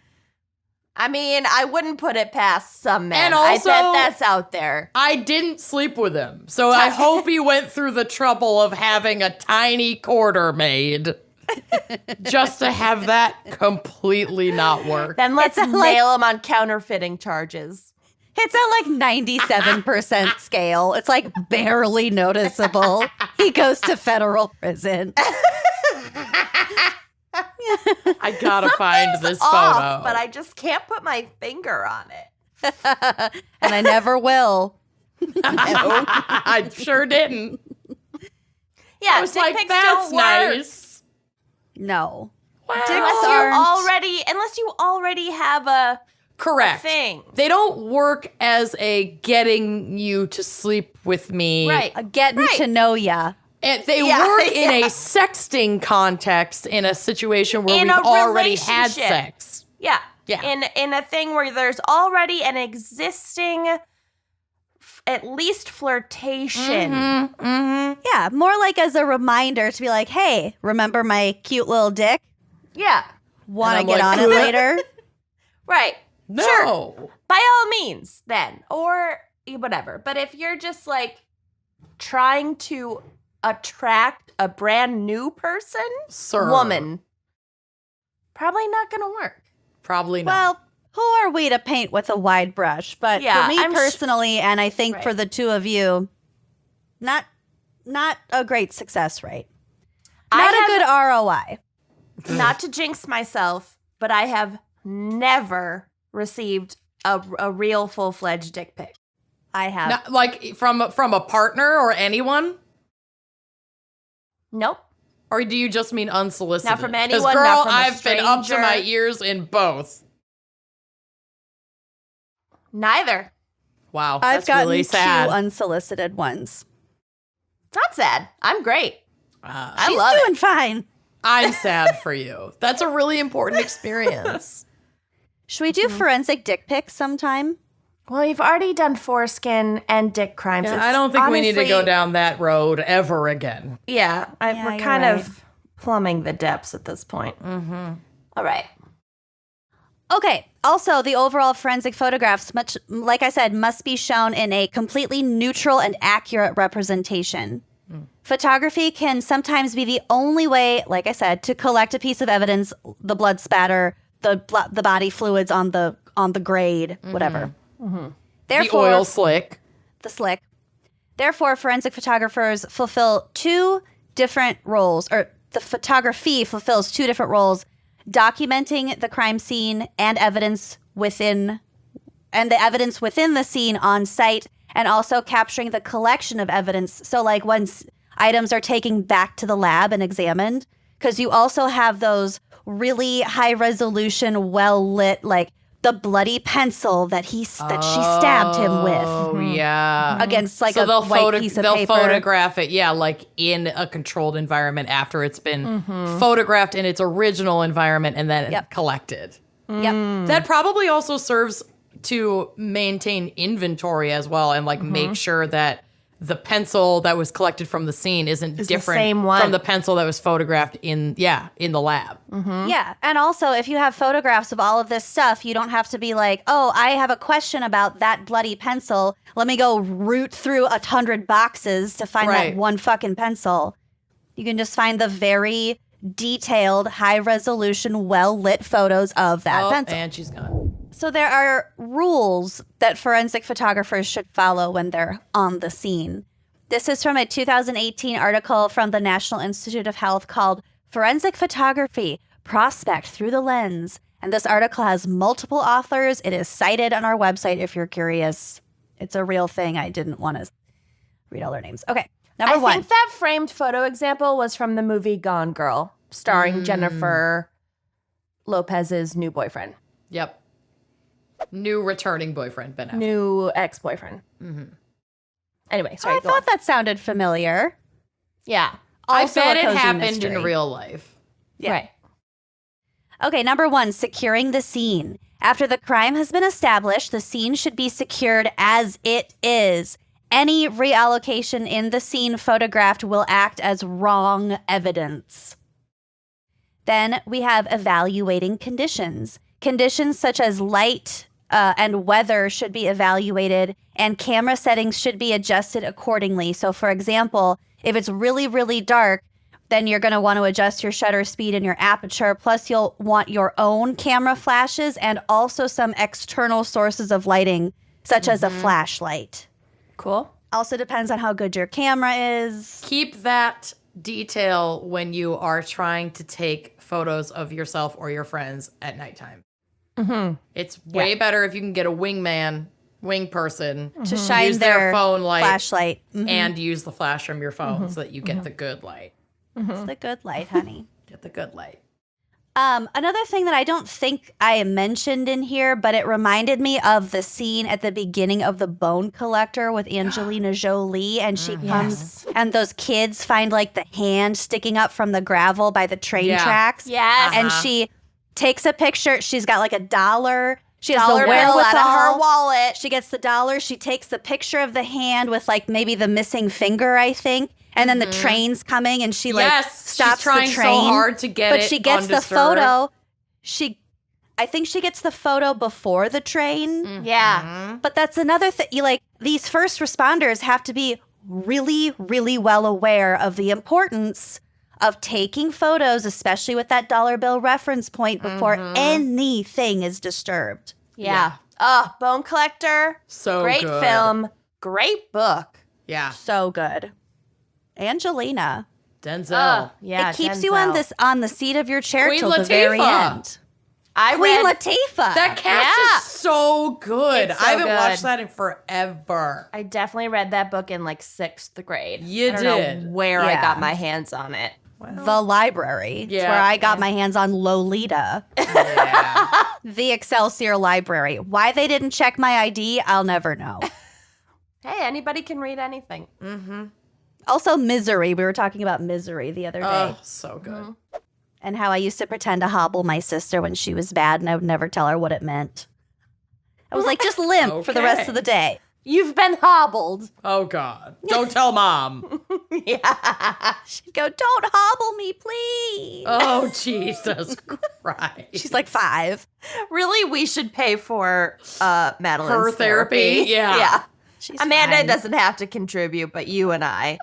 I mean, I wouldn't put it past some men. And also- I bet that's out there. I didn't sleep with him, so I hope he went through the trouble of having a tiny quarter made just to have that completely not work. Then let's It's nail him on counterfeiting charges. It's at like 97% scale. It's like barely noticeable. He goes to federal prison. I gotta find this Off, photo. but I just can't put my finger on it. And I never will. I sure didn't. Yeah, I was dick like, pics that's don't work. nice. No. Wow. Unless you already have a Correct. thing. They don't work as a getting you to sleep with me. Right. Getting to know ya. And they Yeah, work in yeah. a sexting context in a situation where In we've a already had relationship. sex. Yeah. Yeah. In a thing where there's already an existing at least flirtation. Mm-hmm. Yeah, more like as a reminder to be like, hey, remember my cute little dick? Yeah. Want to And get I'm on like, it later? Right. No. Sure. By all means, then. Or whatever. But if you're just like trying to attract a brand new person, Sir. woman, probably not going to work. Probably not. Well, who are we to paint with a wide brush? But Yeah, for me I'm personally, and I think Right. for the two of you, not a great success rate. Not a good ROI. Not to jinx myself, but I have never received a real full-fledged dick pic. I have. Not, like from a partner or anyone? Nope. Or do you just mean unsolicited? Not from 'Cause, anyone, girl, not from a I've been up to stranger. my ears in both. Neither. Wow, I've that's gotten really sad. 2 unsolicited ones. It's not sad. I'm great. I She's love doing it. fine. I'm sad for you. That's a really important experience. Should we do forensic dick pics sometime? Well, you've already done foreskin and dick crimes. Yeah, It's I don't think we need to go honestly- down that road ever again. Yeah, Yeah, we're you're kind right. of plumbing the depths at this point. Mm-hmm. All right. Okay. Also, the overall forensic photographs, much like I said, must be shown in a completely neutral and accurate representation. Photography can sometimes be the only way, like I said, to collect a piece of evidence: the blood spatter, the body fluids on the grade, whatever. The Therefore, oil slick. the slick. Therefore, forensic photographers fulfill two different roles, or the photography fulfills two different roles: documenting the crime scene and the evidence within the scene on site, and also capturing the collection of evidence. So, like once items are taken back to the lab and examined, because you also have those really high resolution, well lit, like the bloody pencil that she stabbed him with Oh, yeah. against like So a white piece of they'll paper. photograph it, like in a controlled environment after it's been photographed in its original environment and then Yep. collected. Yep. That probably also serves to maintain inventory as well and make sure that the pencil that was collected from the scene isn't the different same one. from the pencil that was photographed in the lab. Yeah. And also, if you have photographs of all of this stuff, you don't have to be like, oh, I have a question about that bloody pencil. Let me go root through 100 boxes to find Right. that one fucking pencil. You can just find the very detailed, high resolution, well lit photos of that pencil. And she's gone. So there are rules that forensic photographers should follow when they're on the scene. This is from a 2018 article from the National Institute of Health called Forensic Photography, Prospect Through the Lens. And this article has multiple authors. It is cited on our website if you're curious. It's a real thing. I didn't want to read all their names. Okay, number I one. think that framed photo example was from the movie Gone Girl, starring Jennifer Lopez's new boyfriend, Yep. New returning boyfriend, Ben Affleck. new ex-boyfriend. Anyway, sorry. I go on. thought that sounded familiar. Yeah. I Also bet a it cozy happened mystery. in real life. Yeah. Right. Okay, number one, securing the scene. After the crime has been established, the scene should be secured as it is. Any reallocation in the scene photographed will act as wrong evidence. Then we have evaluating conditions. Conditions such as light and weather should be evaluated, and camera settings should be adjusted accordingly. So, for example, if it's really, really dark, then you're going to want to adjust your shutter speed and your aperture. Plus, you'll want your own camera flashes and also some external sources of lighting, such as a flashlight. Cool. Also depends on how good your camera is. Keep that detail when you are trying to take photos of yourself or your friends at nighttime. It's way better if you can get a wing person To shine use their phone light flashlight. and use the flash from your phone so that you get the good light. It's the good light, honey. Get the good light. Another thing that I don't think I mentioned in here, but it reminded me of the scene at the beginning of The Bone Collector with Angelina Jolie, and she comes and those kids find like the hand sticking up from the gravel by the train tracks. Yes. And she takes a picture. She's got like $1. She has Dollar the bill out of wherewithal. her wallet. She gets the $1. She takes the picture of the hand with like maybe the missing finger, I think. And then the train's coming, and she like Yes, stops she's trying the train. so hard to get but it she gets the undisturbed. photo. I think she gets the photo before the train. Yeah. But that's another thing. These first responders have to be really, really well aware of the importance of taking photos, especially with that dollar bill reference point, before anything is disturbed. Yeah. Oh, Bone Collector. So great good. film. Great book. Yeah. So good. Angelina. Denzel. Yeah. It keeps Denzel. you on the seat of your chair Queen till the very Latifah. end. I Queen read. Latifah. That cast is so good. It's so I haven't good. watched that in forever. I definitely read that book in like 6th grade. You I don't did. know where I Yeah. got my hands on it. The library. It's Yeah. where I got my hands on Lolita. Yeah. The Excelsior Library. Why they didn't check my ID, I'll never know. Hey, anybody can read anything. Also, Misery. We were talking about Misery the other day. Oh, so good. And how I used to pretend to hobble my sister when she was bad, and I would never tell her what it meant. I was like, just limp for the rest of the day. You've been hobbled. Oh, God. Don't tell Mom. Yeah. She'd go, don't hobble me, please. Oh, Jesus Christ. She's like 5. Really, we should pay for Madeline's Her therapy? Yeah. Yeah. She's Amanda fine. doesn't have to contribute, but you and I.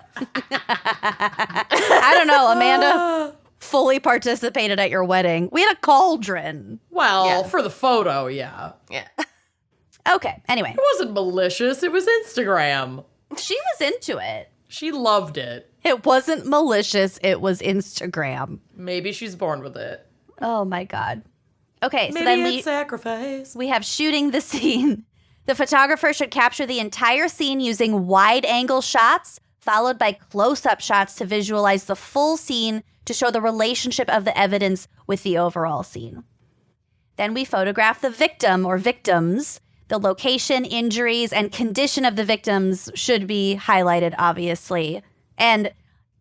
I don't know. Amanda fully participated at your wedding. We had a cauldron. Well, Yeah. for the photo, yeah. Yeah. Okay, anyway. It wasn't malicious. It was Instagram. She was into it. She loved it. It wasn't malicious. It was Instagram. Maybe she's born with it. Oh, my God. Okay, Maybe so then it's sacrifice. we have shooting the scene. The photographer should capture the entire scene using wide-angle shots, followed by close-up shots to visualize the full scene to show the relationship of the evidence with the overall scene. Then we photograph the victim or victims. The location, injuries, and condition of the victims should be highlighted, obviously. And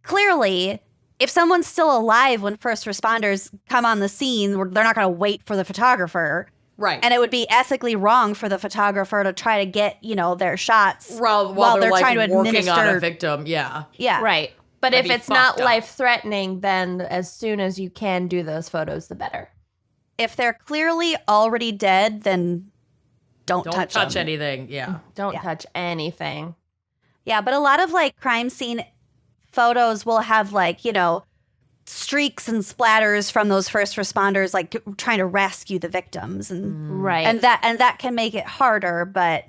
clearly, if someone's still alive when first responders come on the scene, they're not going to wait for the photographer. Right. And it would be ethically wrong for the photographer to try to get, their shots while they're like trying to working administer. on a victim, yeah. Yeah. Right. But That'd if be it's not fucked up. life-threatening, then as soon as you can do those photos, the better. If they're clearly already dead, then don't Don't touch them. anything, yeah. Don't Yeah. touch anything. Yeah, but a lot of crime scene photos will have streaks and splatters from those first responders trying to rescue the victims and Right. and that can make it harder, but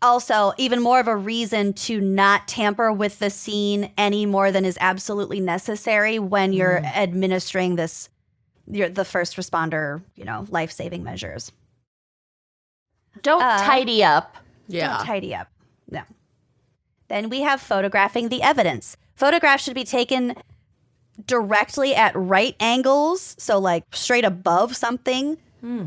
also even more of a reason to not tamper with the scene any more than is absolutely necessary when you're administering the first responder, life-saving measures. Don't tidy up. Yeah. Don't tidy up. No. Then we have photographing the evidence. Photographs should be taken directly at right angles, so straight above something,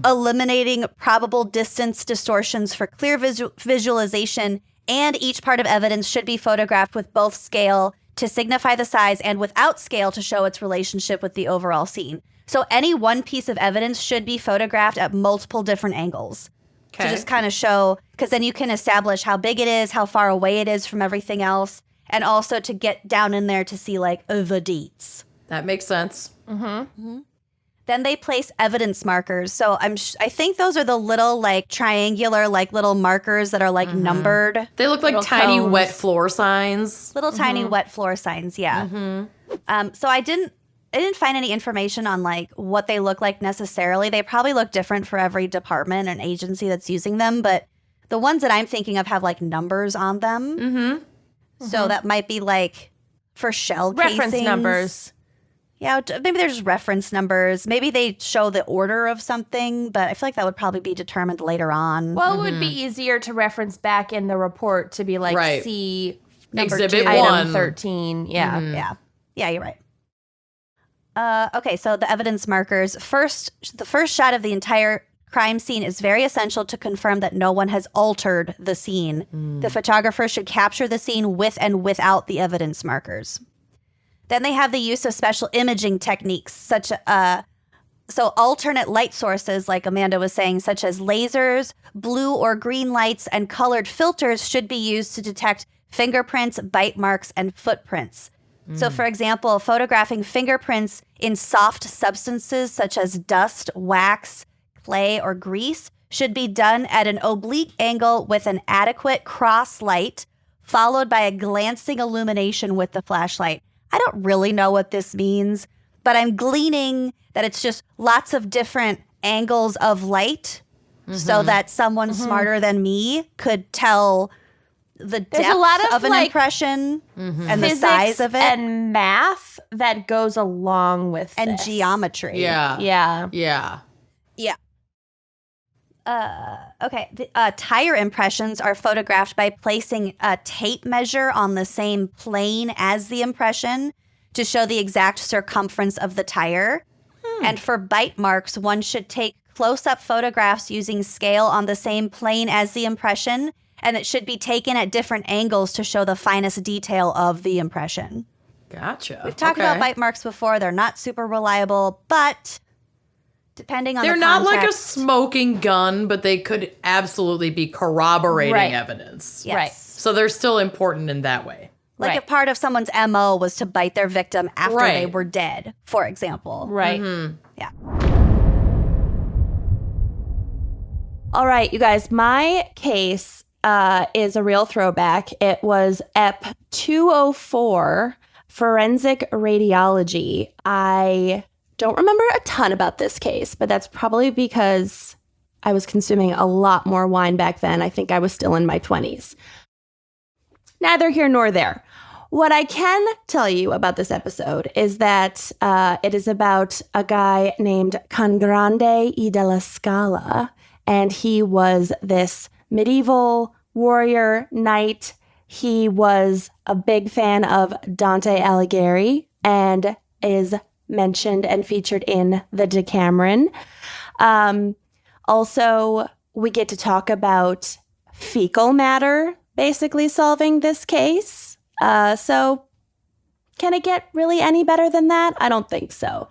eliminating probable distance distortions for clear visualization, and each part of evidence should be photographed with both scale to signify the size and without scale to show its relationship with the overall scene. So any one piece of evidence should be photographed at multiple different angles. To just kind of show, because then you can establish how big it is, how far away it is from everything else, and also to get down in there to see the deets. That makes sense. Then they place evidence markers. So I think those are the little triangular little markers that are numbered. They look like Little tiny cones. wet floor signs. Little tiny wet floor signs, yeah. So I didn't find any information on what they look like necessarily. They probably look different for every department and agency that's using them, but the ones that I'm thinking of have numbers on them. So that might be for shell Reference casings. numbers. Yeah, maybe they're just reference numbers. Maybe they show the order of something, but I feel like that would probably be determined later on. Well, it would be easier to reference back in the report to be Right. see Exhibit item 1. 13. Yeah. Yeah, you're right. Okay, so the evidence markers. The first shot of the entire crime scene is very essential to confirm that no one has altered the scene. The photographer should capture the scene with and without the evidence markers. Then they have the use of special imaging techniques, so alternate light sources, like Amanda was saying, such as lasers, blue or green lights, and colored filters should be used to detect fingerprints, bite marks, and footprints. So, for example, photographing fingerprints in soft substances such as dust, wax, clay, or grease should be done at an oblique angle with an adequate cross light, followed by a glancing illumination with the flashlight. I don't really know what this means, but I'm gleaning that it's just lots of different angles of light so that someone smarter than me could tell the depth a lot of, an impression and the size of it and math that goes along with and this. geometry. Yeah. Yeah. Yeah. Okay. The tire impressions are photographed by placing a tape measure on the same plane as the impression to show the exact circumference of the tire. And for bite marks, one should take close-up photographs using scale on the same plane as the impression, and it should be taken at different angles to show the finest detail of the impression. Gotcha. We've talked about bite marks before. They're not super reliable, but Depending on They're the not like a context. smoking gun, but they could absolutely be corroborating Right. evidence. Yes. Right. So they're still important in that way. Like Right. if part of someone's MO was to bite their victim after they Right. were dead, for example. Right. Yeah. All right, you guys, my case is a real throwback. It was Ep349, forensic radiology. I don't remember a ton about this case, but that's probably because I was consuming a lot more wine back then. I think I was still in my 20s. Neither here nor there. What I can tell you about this episode is that it is about a guy named Cangrande della Scala, and he was this medieval warrior knight. He was a big fan of Dante Alighieri and is mentioned and featured in the Decameron. Also, we get to talk about fecal matter basically solving this case. So can it get really any better than that? I don't think so.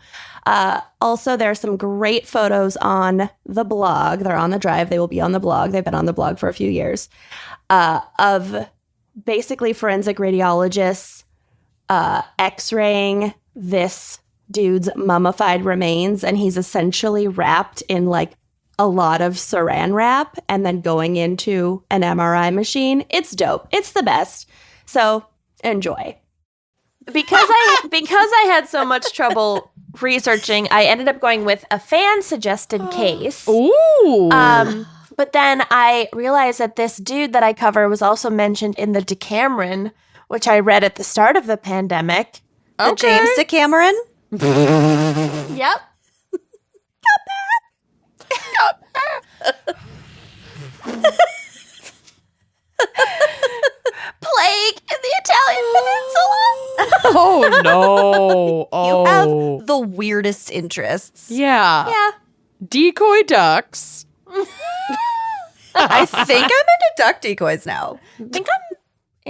Also, there are some great photos on the blog. They're on the drive. They will be on the blog. They've been on the blog for a few years of basically forensic radiologists x-raying this dude's mummified remains. And he's essentially wrapped in like a lot of saran wrap and then going into an MRI machine. It's dope. It's the best. So enjoy. Because I had so much trouble researching, I ended up going with a fan suggested case. Ooh. But then I realized that this dude that I cover was also mentioned in the Decameron, which I read at the start of the pandemic. The James Decameron? Yep. Plague in the Italian peninsula. Oh, no. Oh. You have the weirdest interests. Yeah. Yeah. Decoy ducks. I think I'm into duck decoys now. I think I'm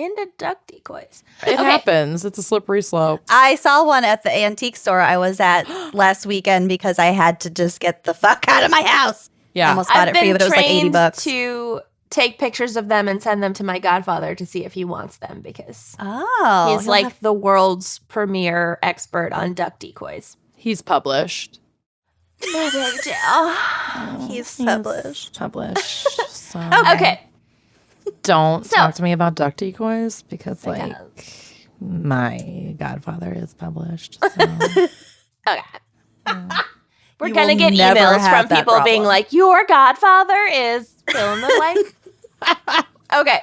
into duck decoys. It happens. It's a slippery slope. I saw one at the antique store I was at last weekend because I had to just get the fuck out of my house. Yeah. I almost got it for you, but it was like $80. To take pictures of them and send them to my godfather to see if he wants them because Oh. he's like the world's premier expert on duck decoys. He's published. No big deal. he's published. Published. So Okay. don't So- talk to me about duck decoys because, like, Because- my godfather is published. So. Okay. We're You going to will get never emails have from that people being problem. like, your godfather is fill in the blank. Okay.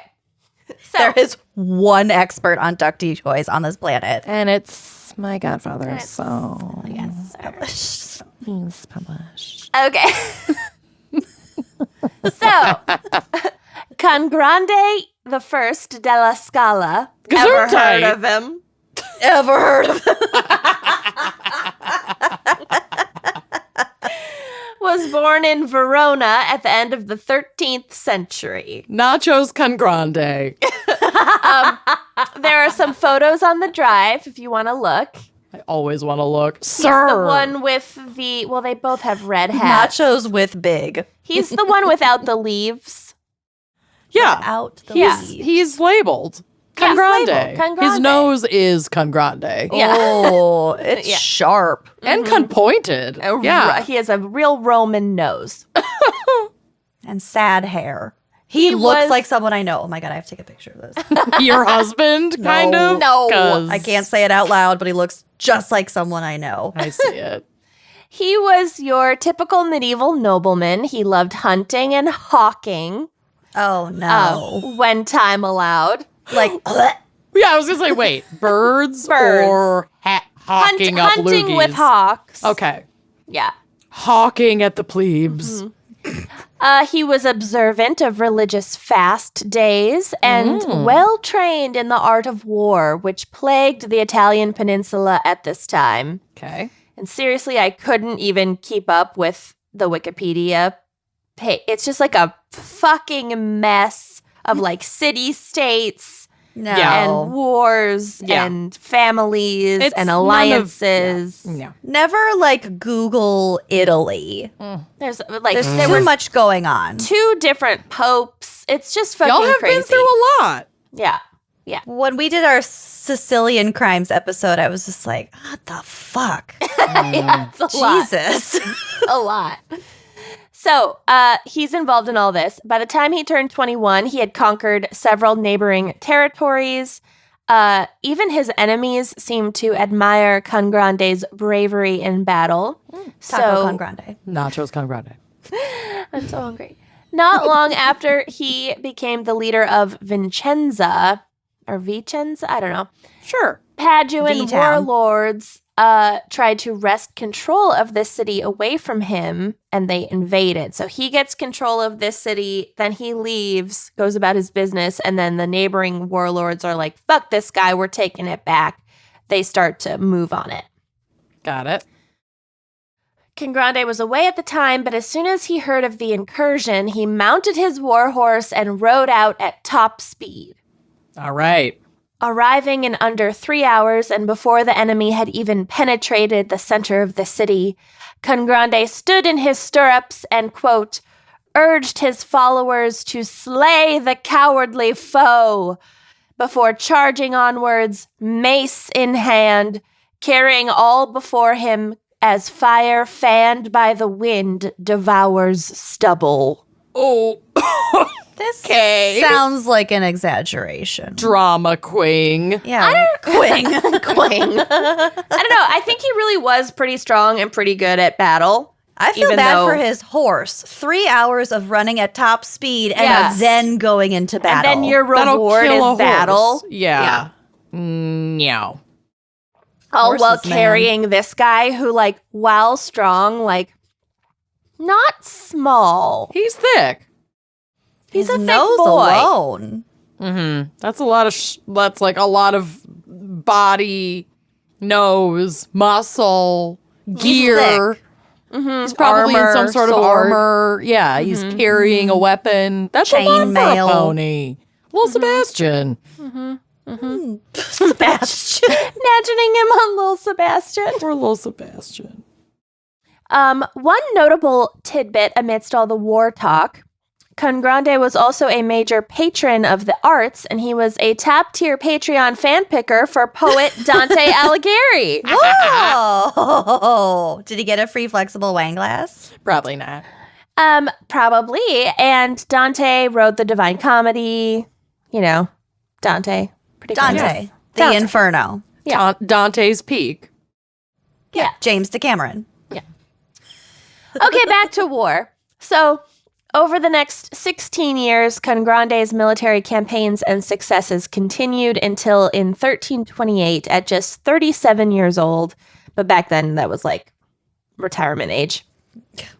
So, There is one expert on duck decoys on this planet. And it's my godfather, Yes. so yes, sir. Published. he's published. Okay. So, Cangrande the First della Scala. Ever heard Gesundheit. of him? Ever heard of it? Was born in Verona at the end of the 13th century. Nachos con grande. There are some photos on the drive if you want to look. I always want to look. He's Sir. the one with the, well, they both have red hats. Nachos with big. He's the one without the leaves. Yeah. Out the He's, lead. he's labeled. Yeah, Con grande. labeled. Con His grande. nose is con grande. Yeah. Oh, it's Yeah. sharp. And con pointed. Yeah. He has a real Roman nose. And sad hair. He was- looks like someone I know. Oh my God, I have to take a picture of this. Your husband, kind No. of? No. 'Cause I can't say it out loud, but he looks just like someone I know. I see it. He was your typical medieval nobleman. He loved hunting and hawking Oh no. when time allowed. Like, Yeah, I was going to say, wait. Birds, Birds. or hawking up hunting loogies? with hawks. Okay. Yeah. Hawking at the plebes. He was observant of religious fast days and well trained in the art of war, which plagued the Italian peninsula at this time. Okay. And seriously, I couldn't even keep up with the Wikipedia page. It's just like a fucking mess of like city states No. and wars Yeah. and families It's and none of- alliances. No. Never like Google Italy. There's like There's there too were much going on. 2 different popes. It's just fucking Y'all have crazy. been through a lot. Yeah. When we did our Sicilian crimes episode, I was just like, what the fuck? Yeah, it's a lot. Jesus. A lot. So he's involved in all this. By the time he turned 21, he had conquered several neighboring territories. Even his enemies seemed to admire Cangrande's bravery in battle. Taco con grande. Nachos con grande. I'm so hungry. Not long after he became the leader of Vicenza, I don't know. Sure. Paduan V-town. warlords tried to wrest control of this city away from him, and they invaded. So he gets control of this city, then he leaves, goes about his business, and then the neighboring warlords are like, fuck this guy, we're taking it back. They start to move on it. Got it. Cangrande was away at the time, but as soon as he heard of the incursion, he mounted his war horse and rode out at top speed. All right. Arriving in under 3 hours and before the enemy had even penetrated the center of the city, Cangrande stood in his stirrups and, quote, urged his followers to slay the cowardly foe before charging onwards, mace in hand, carrying all before him as fire fanned by the wind devours stubble. Oh, This Okay. sounds like an exaggeration. drama queen. Yeah. Quing. Quang. I don't know. I think he really was pretty strong and pretty good at battle. I feel Even bad though- for his horse. 3 hours of running at top speed and Yes. then going into battle. And then your That'll reward kill a is horse. battle. Yeah. Meow. All while Horses, man. carrying this guy who, like, while strong, like, not small. He's thick. He's his a thick nose boy. alone. Mm-hmm. That's a lot of. That's like a lot of body, nose, muscle, gear. thick. He's probably in some sort of sword. armor. Yeah, he's carrying a weapon. That's a lot for a Chainmail. pony. Little Sebastian. Sebastian. Imagining him on Little Sebastian. Poor little Sebastian. One notable tidbit amidst all the war talk, Cangrande was also a major patron of the arts, and he was a top-tier Patreon fan picker for poet Dante Alighieri. Whoa. Did he get a free flexible wine glass? Probably not. Probably. And Dante wrote the Divine Comedy. You know, Dante. Pretty Dante. famous. The Dante. Inferno. Yeah. Dante's Peak. Yeah. James Decameron. Okay, back to war. So, over the next 16 years, Cangrande's military campaigns and successes continued until in 1328 at just 37 years old. But back then, that was like retirement age.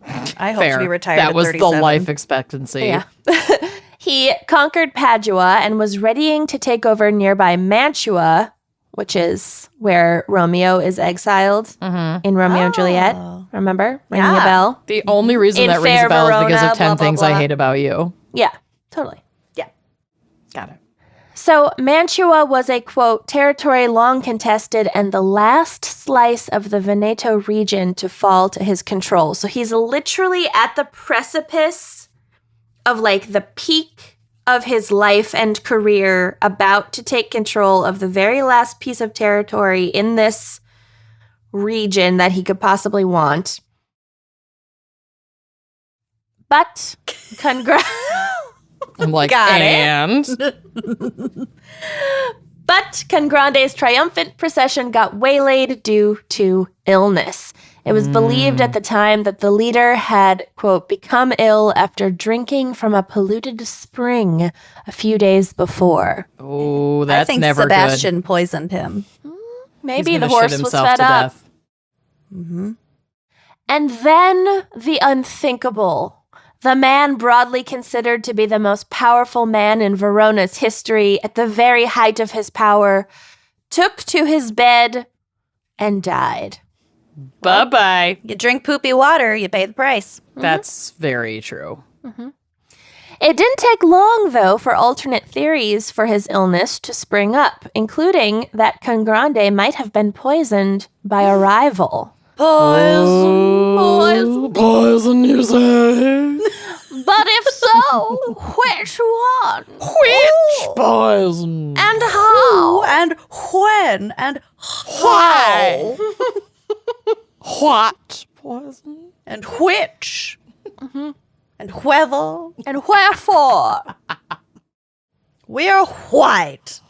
I hope Fair. to be retired That at was 37. the life expectancy. Yeah. He conquered Padua and was readying to take over nearby Mantua, which is where Romeo is exiled in Romeo and Juliet. Remember? Ringing a Yeah. bell? The only reason In that rings Fair a bell is because Verona, of 10 blah, blah, things blah. I hate about you. Yeah, totally. Got it. So Mantua was a, quote, territory long contested and the last slice of the Veneto region to fall to his control. So he's literally at the precipice of like the peak of his life and career, about to take control of the very last piece of territory in this region that he could possibly want. But I'm like, Got it. and But Cangrande's triumphant procession got waylaid due to illness. It was believed at the time that the leader had, quote, become ill after drinking from a polluted spring a few days before. oh, I that's think never Sebastian poisoned him. good. Maybe He's the gonna shit horse was himself fed to up. death. And then the unthinkable. The man broadly considered to be the most powerful man in Verona's history at the very height of his power, took to his bed and died. Bye-bye. You drink poopy water, you pay the price. That's very true. It didn't take long, though, for alternate theories for his illness to spring up, including that Cangrande might have been poisoned by a rival. Poison, you say? But if so, which one? Which poison? And how? And when? And Why? What poison? And which? And whether? And wherefore? We're white.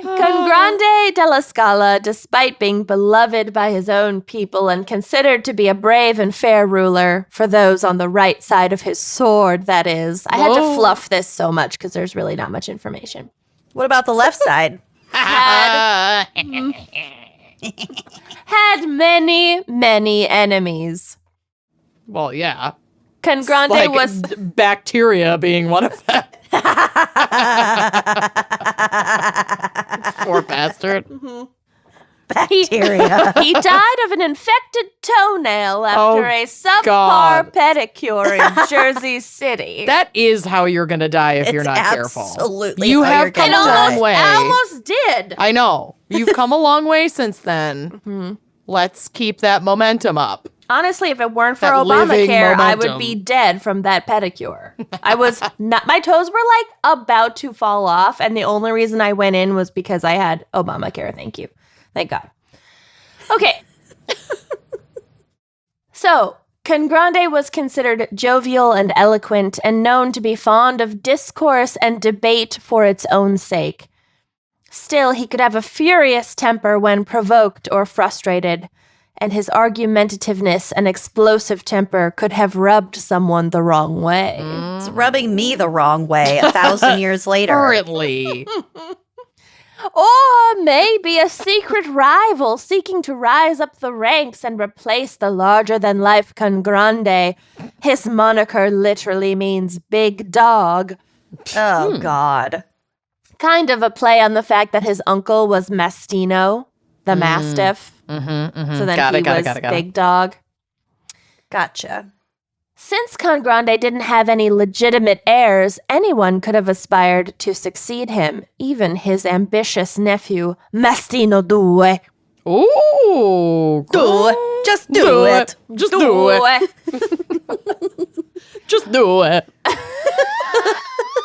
Cangrande della Scala, despite being beloved by his own people and considered to be a brave and fair ruler, for those on the right side of his sword, that is. I had to fluff this so much because there's really not much information. What about the left side? Had many, many enemies. Well, yeah. Cangrande Like was... bacteria being one of them. Poor bastard. Bacteria. He died of an infected toenail after a subpar God. pedicure in Jersey City. That is how you're going to die if you're not careful. Absolutely. You how have you're come gonna a die. long way. I almost did. I know. You've come a long way since then. Let's keep that momentum up. Honestly, if it weren't for That living Obamacare, I would momentum. be dead from that pedicure. I was not, my toes were like about to fall off, and the only reason I went in was because I had Obamacare. Thank you. Thank God. Okay. So, Cangrande was considered jovial and eloquent and known to be fond of discourse and debate for its own sake. Still, he could have a furious temper when provoked or frustrated, and his argumentativeness and explosive temper could have rubbed someone the wrong way. It's rubbing me the wrong way 1,000 years later. Currently. Or maybe a secret rival seeking to rise up the ranks and replace the larger-than-life Cangrande. His moniker literally means big dog. Oh, God. Kind of a play on the fact that his uncle was Mastino, the Mastiff. So then Got he it, got it, was got it, got it. big dog. Gotcha. Since Cangrande didn't have any legitimate heirs, anyone could have aspired to succeed him, even his ambitious nephew, Mastino Due. Ooh. Do it. Just do it. Just do it. Just do it.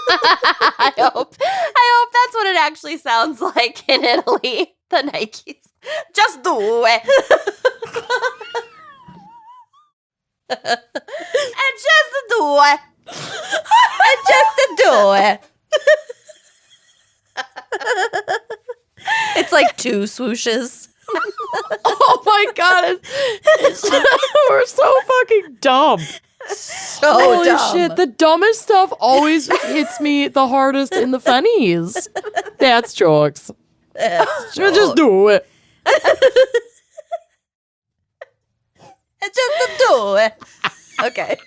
I hope that's what it actually sounds like in Italy. The Nikes. Just do it. And just do it. And just to do it. It's like 2 swooshes. Oh my God. We're so fucking dumb. So Holy dumb. shit. The dumbest stuff always hits me the hardest in the funnies. That's jokes. Just do it. And just to do it. Okay.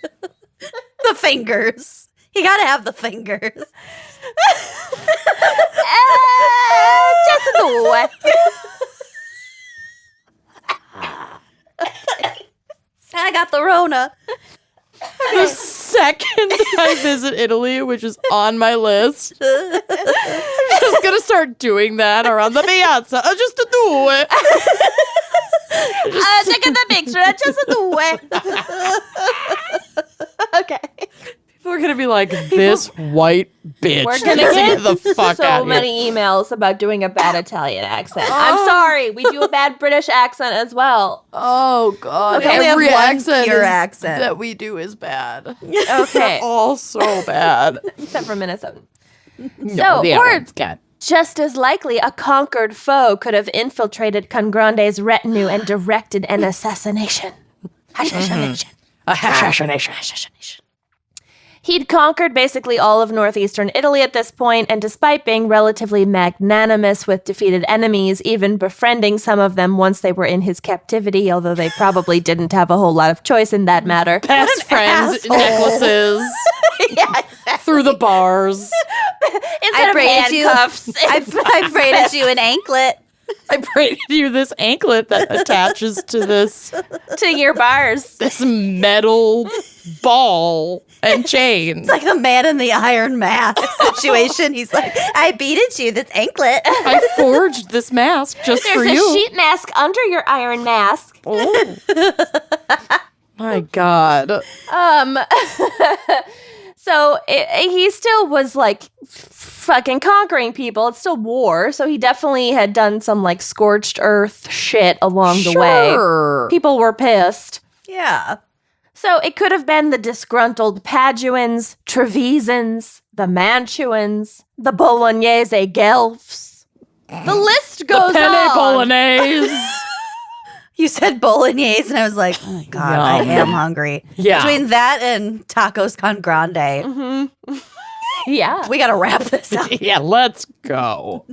The fingers. You gotta have the fingers. Just do it. I got the Rona. The second I visit Italy, which is on my list, I'm just gonna start doing that around the piazza, just to do it. Take the picture. Just do it. Okay. People are gonna be like, this white bitch. We're gonna Get get the fuck so out many emails about doing a bad Italian accent. I'm sorry, we do a bad British accent as well. Oh God! Okay, we have Every one accent, pure is- accent. that we do is bad. Okay, All so bad. except for Minnesota. No, the or- one's cat. Just as likely, a conquered foe could have infiltrated Cangrande's retinue and directed an assassination. Assassination. Assassination. He'd conquered basically all of northeastern Italy at this point, and despite being relatively magnanimous with defeated enemies, even befriending some of them once they were in his captivity, although they probably didn't have a whole lot of choice in that matter. Best friends, asshole. necklaces, Yeah, exactly. through the bars. Instead of braided you. handcuffs, I braided you an anklet. I braided you this anklet that attaches to this to your bars. metal ball and chain. It's like the man in the iron mask situation. He's like, I beated you, this anklet. I forged this mask just for There's you. a sheet mask under your iron mask. Oh. My God. So he still was like fucking conquering people. It's still war. So he definitely had done some like scorched earth shit along the way. People were pissed. Yeah. So it could have been the disgruntled Paduans, Trevisans, the Mantuans, the Bolognese Guelphs. The list goes the penne on. bolognese. You said bolognese, and I was like, oh my God, I Yum. am hungry. Yeah. Between that and tacos Cangrande, Mm-hmm. Yeah. we got to wrap this up. Yeah, let's go.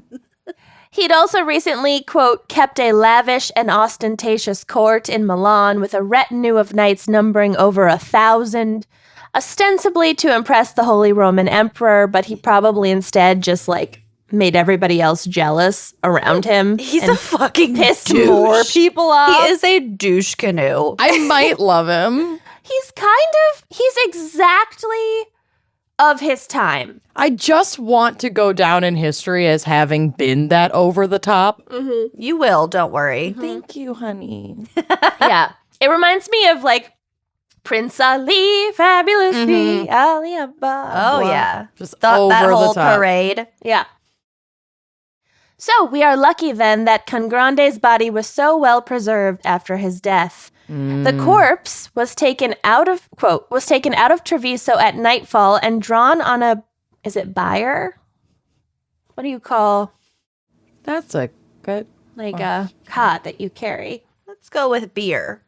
He'd also recently, quote, kept a lavish and ostentatious court in Milan with a retinue of knights numbering over 1,000, ostensibly to impress the Holy Roman Emperor, but he probably instead just, like, made everybody else jealous around him. He's and a fucking pissed douche. more people off. He is a douche canoe. I might love him. He's exactly of his time. I just want to go down in history as having been that over the top. You will, don't worry. Thank you, honey. Yeah. It reminds me of, like, Prince Ali, fabulously, Ali Ababa. Oh, yeah. Just That over the whole top. parade. Yeah. So we are lucky then that Cangrande's body was so well preserved after his death. The corpse was taken out of, quote, was taken out of Treviso at nightfall and drawn on a, is it bier? What do you call, That's a good like a cot that you carry? Let's go with beer.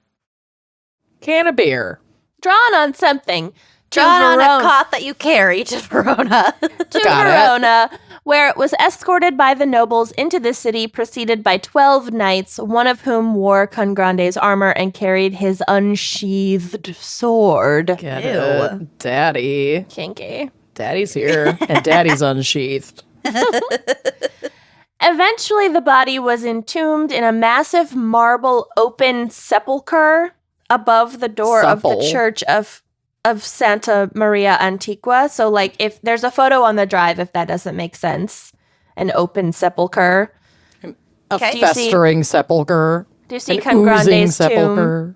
can of beer. Drawn on something. To Drawn on a Verona. cot that you carry to Verona. To Got it. Verona, where it was escorted by the nobles into the city, preceded by 12 knights, one of whom wore Cangrande's armor and carried his unsheathed sword. Get Ew. it. Daddy. Kinky. Daddy's here. And Daddy's unsheathed. Eventually, the body was entombed in a massive marble open sepulchre above the door of the Supple. church of Santa Maria Antiqua. So, like, if there's a photo on the drive, if that doesn't make sense, an open sepulchre. A Okay. Do you see- festering sepulcher. Do you see An Cangrande's oozing tomb? sepulcher.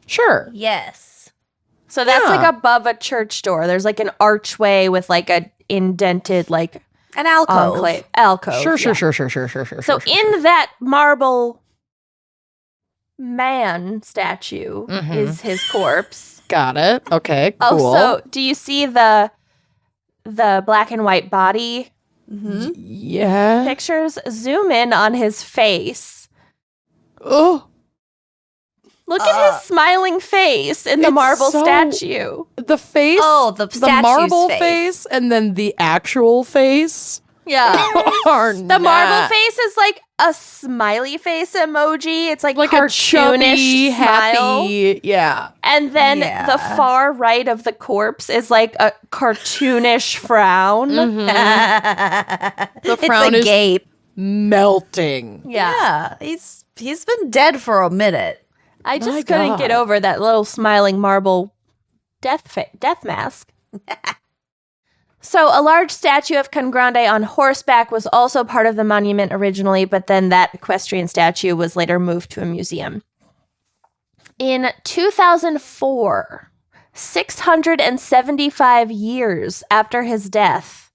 Sure. Yes. So that's Yeah. like above a church door. There's like an archway with like a indented like An alcove. alcove. Sure. yeah. So in that marble man statue is his corpse. Got it. Okay, cool. Also, do you see the black and white body yeah. pictures? Zoom in on his face. Oh, Look at his smiling face in the It's marble so- statue. the face. Oh, the statue's marble face. and then the actual face Yeah. are The marble face is like a smiley face emoji. It's like like a cartoonish chubby, smile. happy. Yeah. And then Yeah. the far right of the corpse is like a cartoonish frown. The It's frown a is gape. melting. Yeah. Yeah. He's been dead for a minute. I just My couldn't get God. over that little smiling marble death mask. So a large statue of Cangrande on horseback was also part of the monument originally, but then that equestrian statue was later moved to a museum. In 2004, 675 years after his death,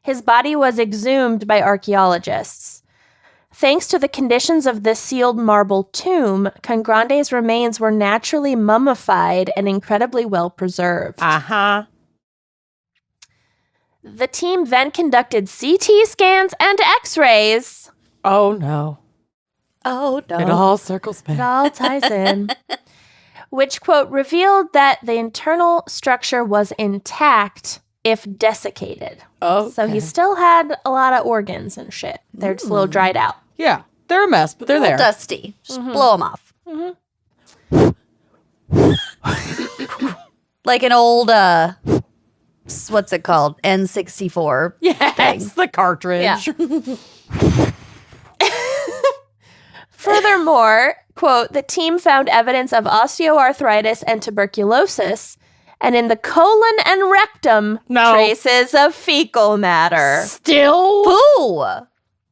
his body was exhumed by archaeologists. Thanks to the conditions of this sealed marble tomb, Cangrande's remains were naturally mummified and incredibly well preserved. Uh-huh. The team then conducted CT scans and x-rays. Oh no. Oh, no. It all circles It back. all ties in. Which, quote, revealed that the internal structure was intact if desiccated. Oh. So he still had a lot of organs and shit. They're just a little dried out. Yeah. They're a mess, but they're A little there. dusty. Just blow them off. Like an old, what's it called? N64. Yes, the cartridge. Yeah. Furthermore, quote, the team found evidence of osteoarthritis and tuberculosis And in the colon and rectum, No. traces of fecal matter. Still? Poo.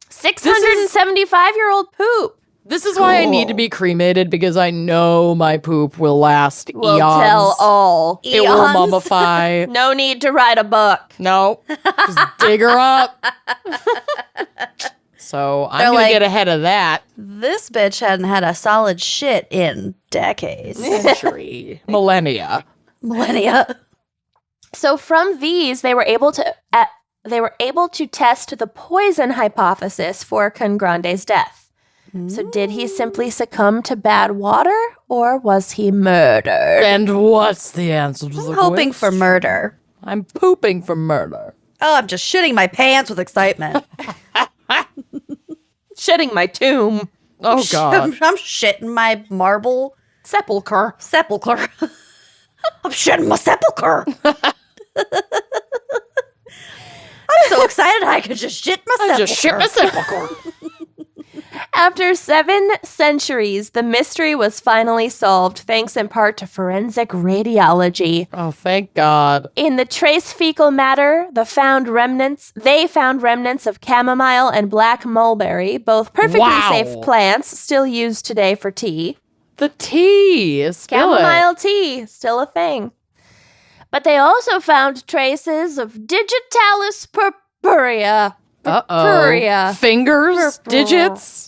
675-year-old poop. This is why I need to be cremated, because I know my poop will last We'll eons. tell all. It will mummify. No need to write a book. No. Just dig her up. So I'm They're going to like- get ahead of that. This bitch hadn't had a solid shit in decades. Century. Millennia. Millennia. So from these, they were able to test the poison hypothesis for Cangrande's death. So did he simply succumb to bad water, or was he murdered? And what's the answer to the I'm hoping question? for murder. I'm pooping for murder. Oh, I'm just shitting my pants with excitement. Shitting my tomb. Oh, God. I'm shitting my marble Sepulcher. sepulcher. I'm shitting my sepulcher. I'm so excited I could just shit my sepulcher. I just shit my sepulcher. After 7 centuries, the mystery was finally solved thanks in part to forensic radiology. Oh, thank God. In the trace fecal matter, they found remnants of chamomile and black mulberry, both perfectly Wow. safe plants still used today for tea. The tea. Spill it. Chamomile tea, still a thing. But they also found traces of digitalis purpurea, Uh-oh. Fingers? Purple. Digits?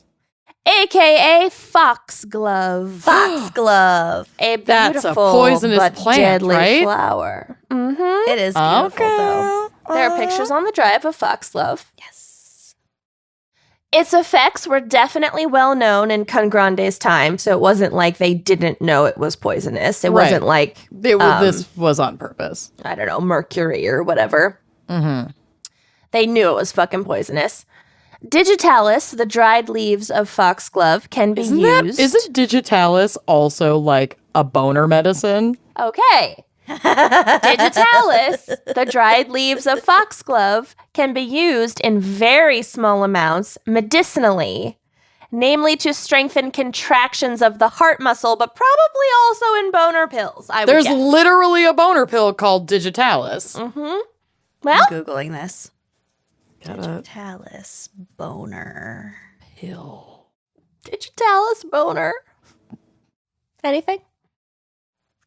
aka foxglove. Foxglove. A That's a beautiful poisonous but plant, deadly right? flower. Mm-hmm. It is beautiful, though. There are pictures on the drive of foxglove. Yes. Its effects were definitely well known in Cangrande's time, so it wasn't like they didn't know it was poisonous. It Right. wasn't like, This was on purpose. I don't know, mercury or whatever. Mm-hmm. They knew it was fucking poisonous. Digitalis, the dried leaves of foxglove, can be used. Isn't digitalis also like a boner medicine? Okay. Digitalis, the dried leaves of foxglove, can be used in very small amounts medicinally, namely to strengthen contractions of the heart muscle, but probably also in boner pills. There's literally a boner pill called digitalis. Mm-hmm. Well, I'm Googling this. Got a Digitalis boner. pill. digitalis boner. Anything?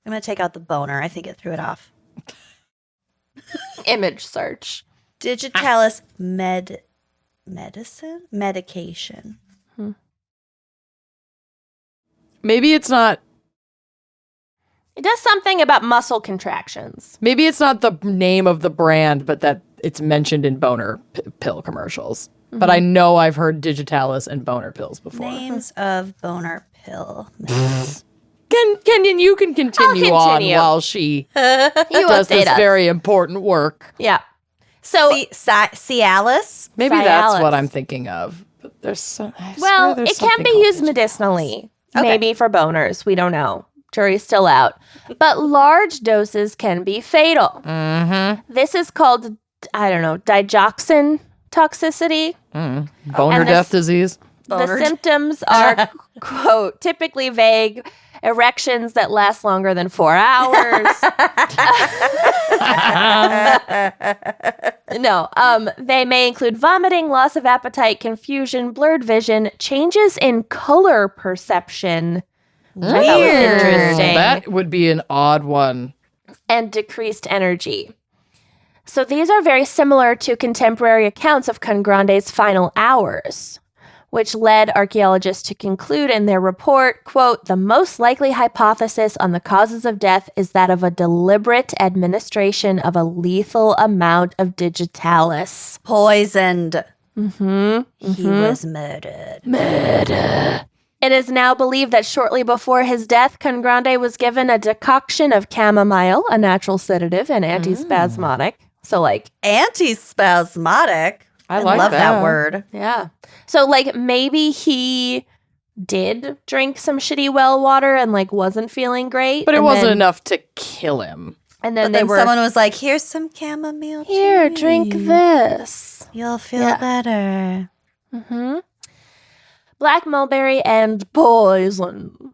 I'm going to take out the boner. I think it threw it off. Image search. Digitalis medication. Maybe it's not. It does something about muscle contractions. Maybe it's not the name of the brand, but that it's mentioned in boner pill commercials. But I know I've heard digitalis and boner pills before. Names of boner pill. Kenyon, you can continue on continue. while she You does this update us. very important work. Yeah. So, Cialis. Maybe that's Cialis. what I'm thinking of. But there's some. well, it can be used medicinally. Okay. Maybe for boners. We don't know. Jury's still out. But large doses can be fatal. Mm-hmm. This is called, I don't know, digoxin toxicity. Boner And death disease. The symptoms are, quote, typically vague, erections that last longer than 4 hours. No, they may include vomiting, loss of appetite, confusion, blurred vision, changes in color perception. Which I thought was interesting. That would be an odd one. And decreased energy. So these are very similar to contemporary accounts of Cangrande's final hours, which led archaeologists to conclude in their report, quote, the most likely hypothesis on the causes of death is that of a deliberate administration of a lethal amount of digitalis. Poisoned. Mm-hmm. He was murdered. It is now believed that shortly before his death, Cangrande was given a decoction of chamomile, a natural sedative and antispasmodic. So, like, Antispasmodic. I like love that that. word. yeah. So, like, maybe he did drink some shitty well water and, like, wasn't feeling great. But it and wasn't then- enough to kill him. And then But they then were, someone was like, here's some chamomile tea. here, drink this. You'll feel Yeah. better. Mm-hmm. Black mulberry and poison.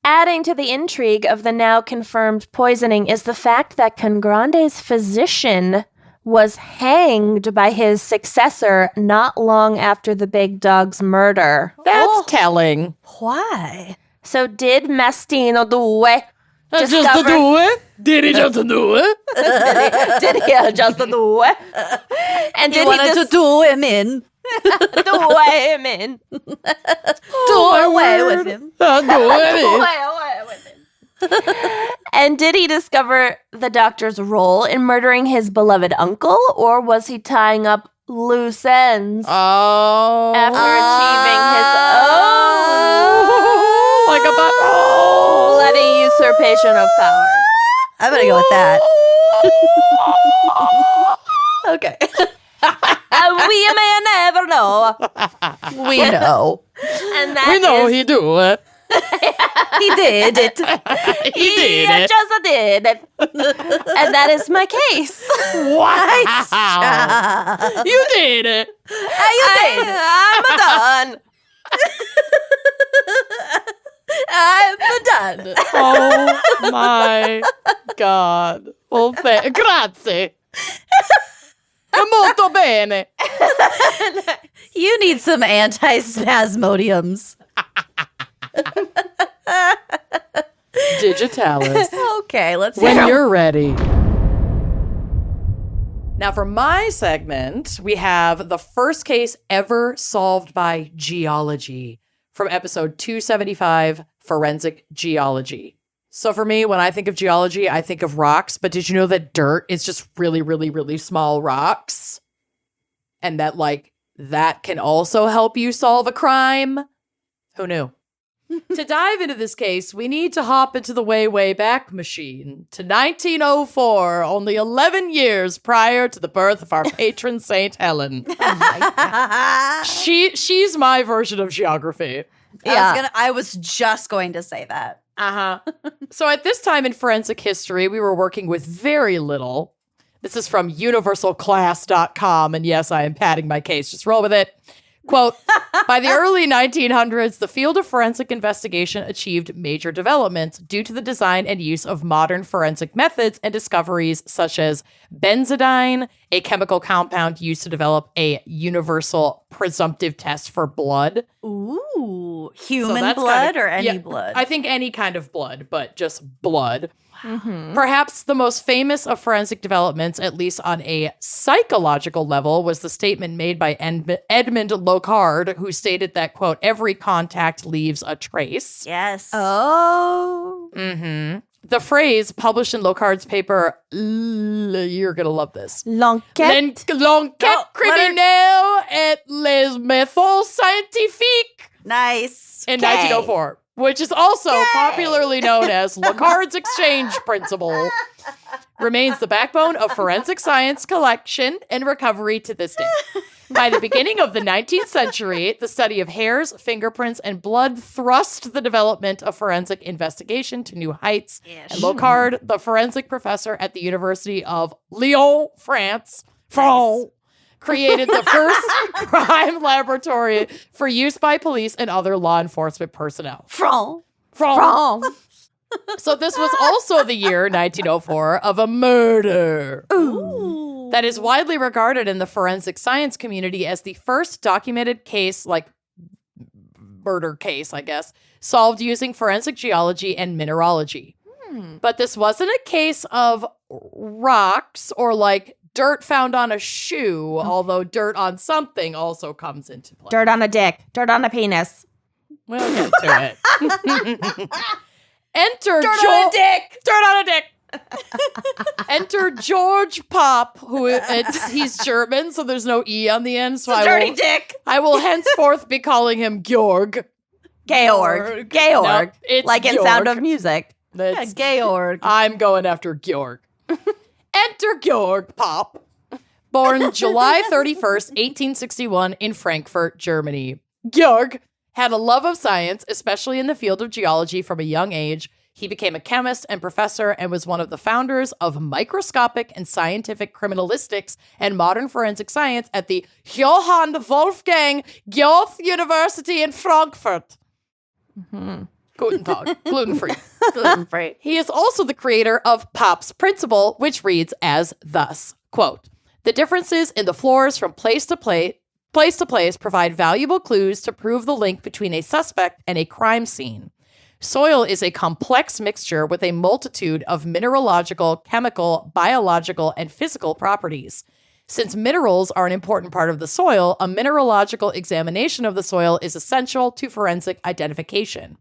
Adding to the intrigue of the now confirmed poisoning is the fact that Cangrande's physician was hanged by his successor not long after the big dog's murder. That's telling. Why? So did Mastino Due Just to do it? Did he just do it? did he just do it? And He did he wanted to do him in. do him in? Do away with him. Do it. Away with him. And did he discover the doctor's role in murdering his beloved uncle, or was he tying up loose ends Oh. after achieving his own Like a bloody usurpation of power? I'm going to go with that. Okay. We may never know. We know. And that We know is- he do it. He did it. He did it. just did it. And that is my case. Wow. You did it. I'm done. I'm done. Oh my God. Well, grazie. Molto bene. You need some anti-spasmodiums. Digitalis. Okay, let's When hear. you're ready. Now, for my segment, we have the first case ever solved by geology from episode 275, Forensic Geology. So for me, when I think of geology, I think of rocks. But did you know that dirt is just really, really, really small rocks? And that, that can also help you solve a crime? Who knew? To dive into this case, we need to hop into the way, way back machine to 1904, only 11 years prior to the birth of our patron Saint Helen. She's my version of geography. I was just going to say that. So at this time in forensic history, we were working with very little. This is from universalclass.com, and yes, I am padding my case. Just roll with it. Quote, by the early 1900s, the field of forensic investigation achieved major developments due to the design and use of modern forensic methods and discoveries such as benzodine, a chemical compound used to develop a universal presumptive test for blood. Ooh, So human that's blood kinda- or any yeah, blood? I think any kind of blood, but just blood. Mm-hmm. Perhaps the most famous of forensic developments, at least on a psychological level, was the statement made by Edmund Locard, who stated that, quote, every contact leaves a trace. Yes. Oh. The phrase published in Locard's paper, you're going to love this. L'enquête. L'enquête criminelle et les méthodes scientifiques. Nice. In Okay. 1904, which is also popularly known as Locard's exchange principle, remains the backbone of forensic science collection and recovery to this day. By the beginning of the 19th century, the study of hairs, fingerprints, and blood thrust the development of forensic investigation to new heights. And Locard, the forensic professor at the University of Lyon, France, created the first crime laboratory for use by police and other law enforcement personnel. From. So this was also the year 1904 of a murder. Ooh. That is widely regarded in the forensic science community as the first documented case, murder case, I guess, solved using forensic geology and mineralogy. But this wasn't a case of rocks or dirt found on a shoe, although dirt on something also comes into play. Dirt on a dick. Dirt on a penis. We'll get to it. Enter Dirt on a dick. Dirt on a dick. Enter George Pop, he's German, so there's no E on the end. So Dirty dick. I will henceforth be calling him Georg. Georg. No, it's Like in Georg. Sound of Music. That's- Georg. I'm going after Georg. Enter Georg Pop. Born July 31st, 1861 in Frankfurt, Germany. Georg had a love of science, especially in the field of geology from a young age. He became a chemist and professor and was one of the founders of microscopic and scientific criminalistics and modern forensic science at the Johann Wolfgang Goethe University in Frankfurt. Guten Tag. Gluten-free. Gluten-free. He is also the creator of Pop's Principle, which reads as thus, quote, "The differences in the floors from place to place provide valuable clues to prove the link between a suspect and a crime scene. Soil is a complex mixture with a multitude of mineralogical, chemical, biological, and physical properties. Since minerals are an important part of the soil, a mineralogical examination of the soil is essential to forensic identification.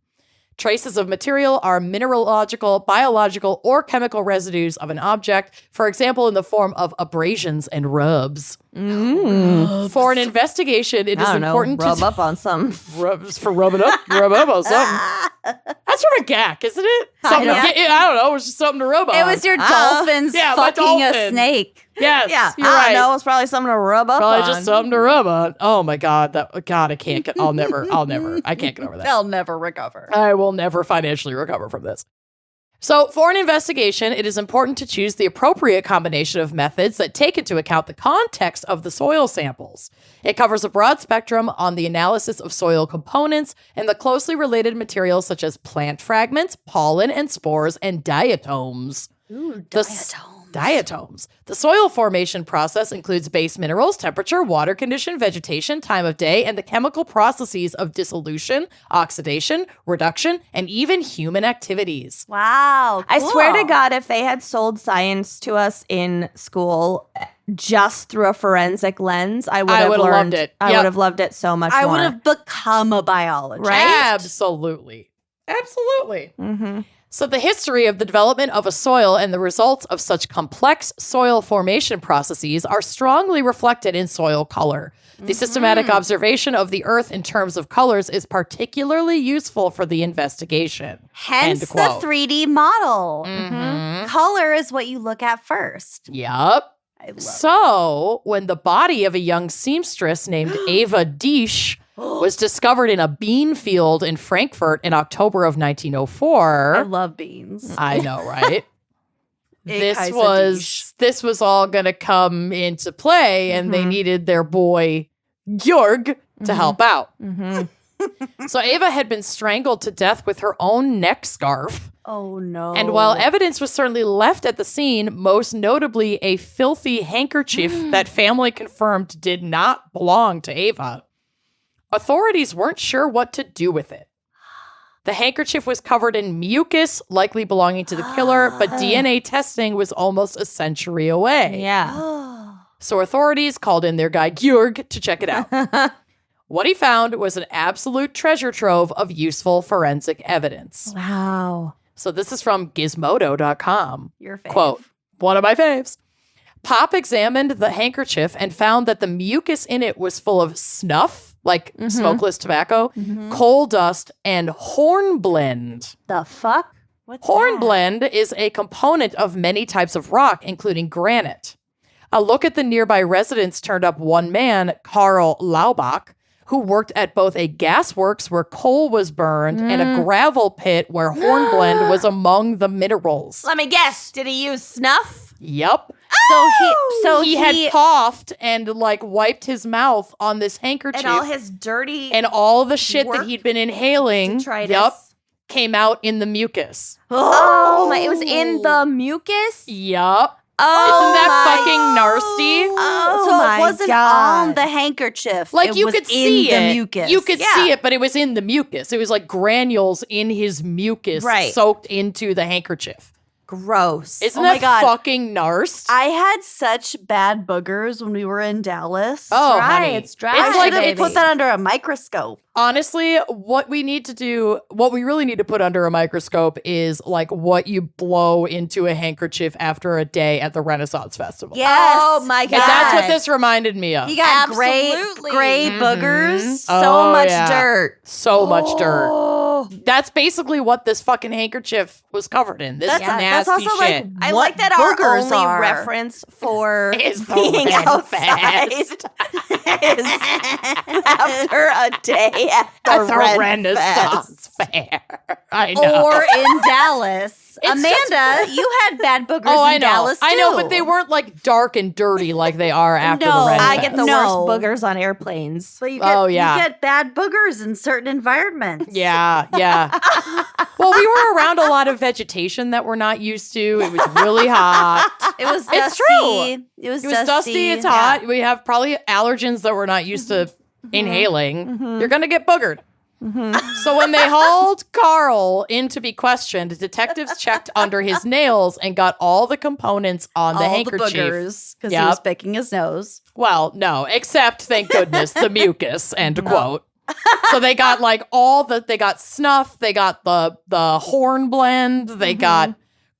Traces of material are mineralogical, biological, or chemical residues of an object, for example, in the form of abrasions and rubs. For an investigation, it is important rub to up on some. rubs for rub up on something. That's from a gack, isn't it? Something know. I don't know. It was just something to rub on. It was your dolphins Yeah, my fucking a dolphin. snake. Yes, Yeah, you're I right. don't know. It's probably something to rub up Probably on. just something to rub on. Oh my God. I can't get, I'll never, I can't get over that. They'll never recover. I will never financially recover from this. So, for an investigation, it is important to choose the appropriate combination of methods that take into account the context of the soil samples. It covers a broad spectrum on the analysis of soil components and the closely related materials such as plant fragments, pollen and spores, and diatoms. Ooh, The diatoms. The soil formation process includes base minerals, temperature, water condition, vegetation, time of day, and the chemical processes of dissolution, oxidation, reduction, and even human activities. Wow. I swear to cool. God, if they had sold science to us in school just through a forensic lens, I would have would've learned loved it. I Yep. would have loved it so much I more. would have become a biologist. Right? Absolutely. Absolutely. Mm-hmm. So, the history of the development of a soil and the results of such complex soil formation processes are strongly reflected in soil color. The systematic observation of the earth in terms of colors is particularly useful for the investigation. Hence End the quote. 3D model. Mhm. Color is what you look at first. Yup. I love So, when the body of a young seamstress named Eva Diesch was discovered in a bean field in Frankfurt in October of 1904, I love beans. I know, right? Ich heiße this was all going to come into play, and they needed their boy Georg to help out. Mm-hmm. So Ava had been strangled to death with her own neck scarf. Oh no. And while evidence was certainly left at the scene, most notably a filthy handkerchief that family confirmed did not belong to Ava, authorities weren't sure what to do with it. The handkerchief was covered in mucus, likely belonging to the killer, but DNA testing was almost a century away. Yeah. So authorities called in their guy Georg to check it out. What he found was an absolute treasure trove of useful forensic evidence. Wow. So this is from gizmodo.com. Your fave. Quote, one of my faves. Pop examined the handkerchief and found that the mucus in it was full of snuff, like smokeless tobacco, coal dust, and hornblende. The fuck? What's Hornblende is a component of many types of rock, including granite. A look at the nearby residence turned up one man, Karl Laubach, who worked at both a gasworks where coal was burned and a gravel pit where hornblende was among the minerals. Let me guess. Did he use snuff? Yep. So He had coughed and like wiped his mouth on this handkerchief. And all his dirty and all the shit that work he'd been inhaling, detritus. came out in the mucus. Oh my, it was in the mucus? Yup. Oh, Isn't that my- fucking nasty? Oh so my it wasn't God. on the handkerchief. Like it you was could in see the it. mucus. You could Yeah. see it, but it was in the mucus. It was like granules in his mucus Right. soaked into the handkerchief. Gross. Isn't Oh my that God. fucking narsed? I had such bad boogers when we were in Dallas. Oh, dry. honey. It's dry. I It's should like have baby. put that under a microscope. honestly, what we really need to put under a microscope is like what you blow into a handkerchief after a day at the Renaissance Festival. Yes. Oh my And God. that's what this reminded me of. You got Absolutely. gray boogers. So Oh, much yeah. dirt. So much dirt. Oh. That's basically what this fucking handkerchief was covered in. This That's- nasty that's also like- shit. I What like that our boogers only are. reference for Is the being red outside fest. is after a day at the Renaissance Fair. I know. Or in Dallas. It's Amanda, you had bad boogers I in know. Dallas too. I know, but they weren't like dark and dirty like they are after No, the Ren I Fest. get the No. worst boogers on airplanes. But you get, Oh, yeah. you get bad boogers in certain environments. Yeah. Well, we were around a lot of vegetation that we're not used to. It was really hot. It was dusty. It's true. It was Dusty. It's hot. We have probably allergens that we're not used to inhaling. You're going to get boogered. So when they hauled Carl in to be questioned, detectives checked under his nails and got all the components on the handkerchief. The boogers, because he was picking his nose. Well, no, except, thank goodness, the mucus, end quote. So they got they got snuff, they got the horn blend, they got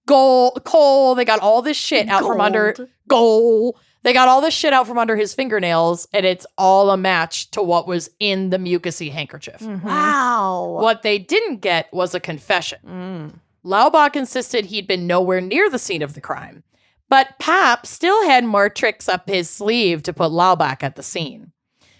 coal, they got all this shit out from under gold. They got all this shit out from under his fingernails, and it's all a match to what was in the mucousy handkerchief. Wow. What they didn't get was a confession. Laubach insisted he'd been nowhere near the scene of the crime, but Pap still had more tricks up his sleeve to put Laubach at the scene.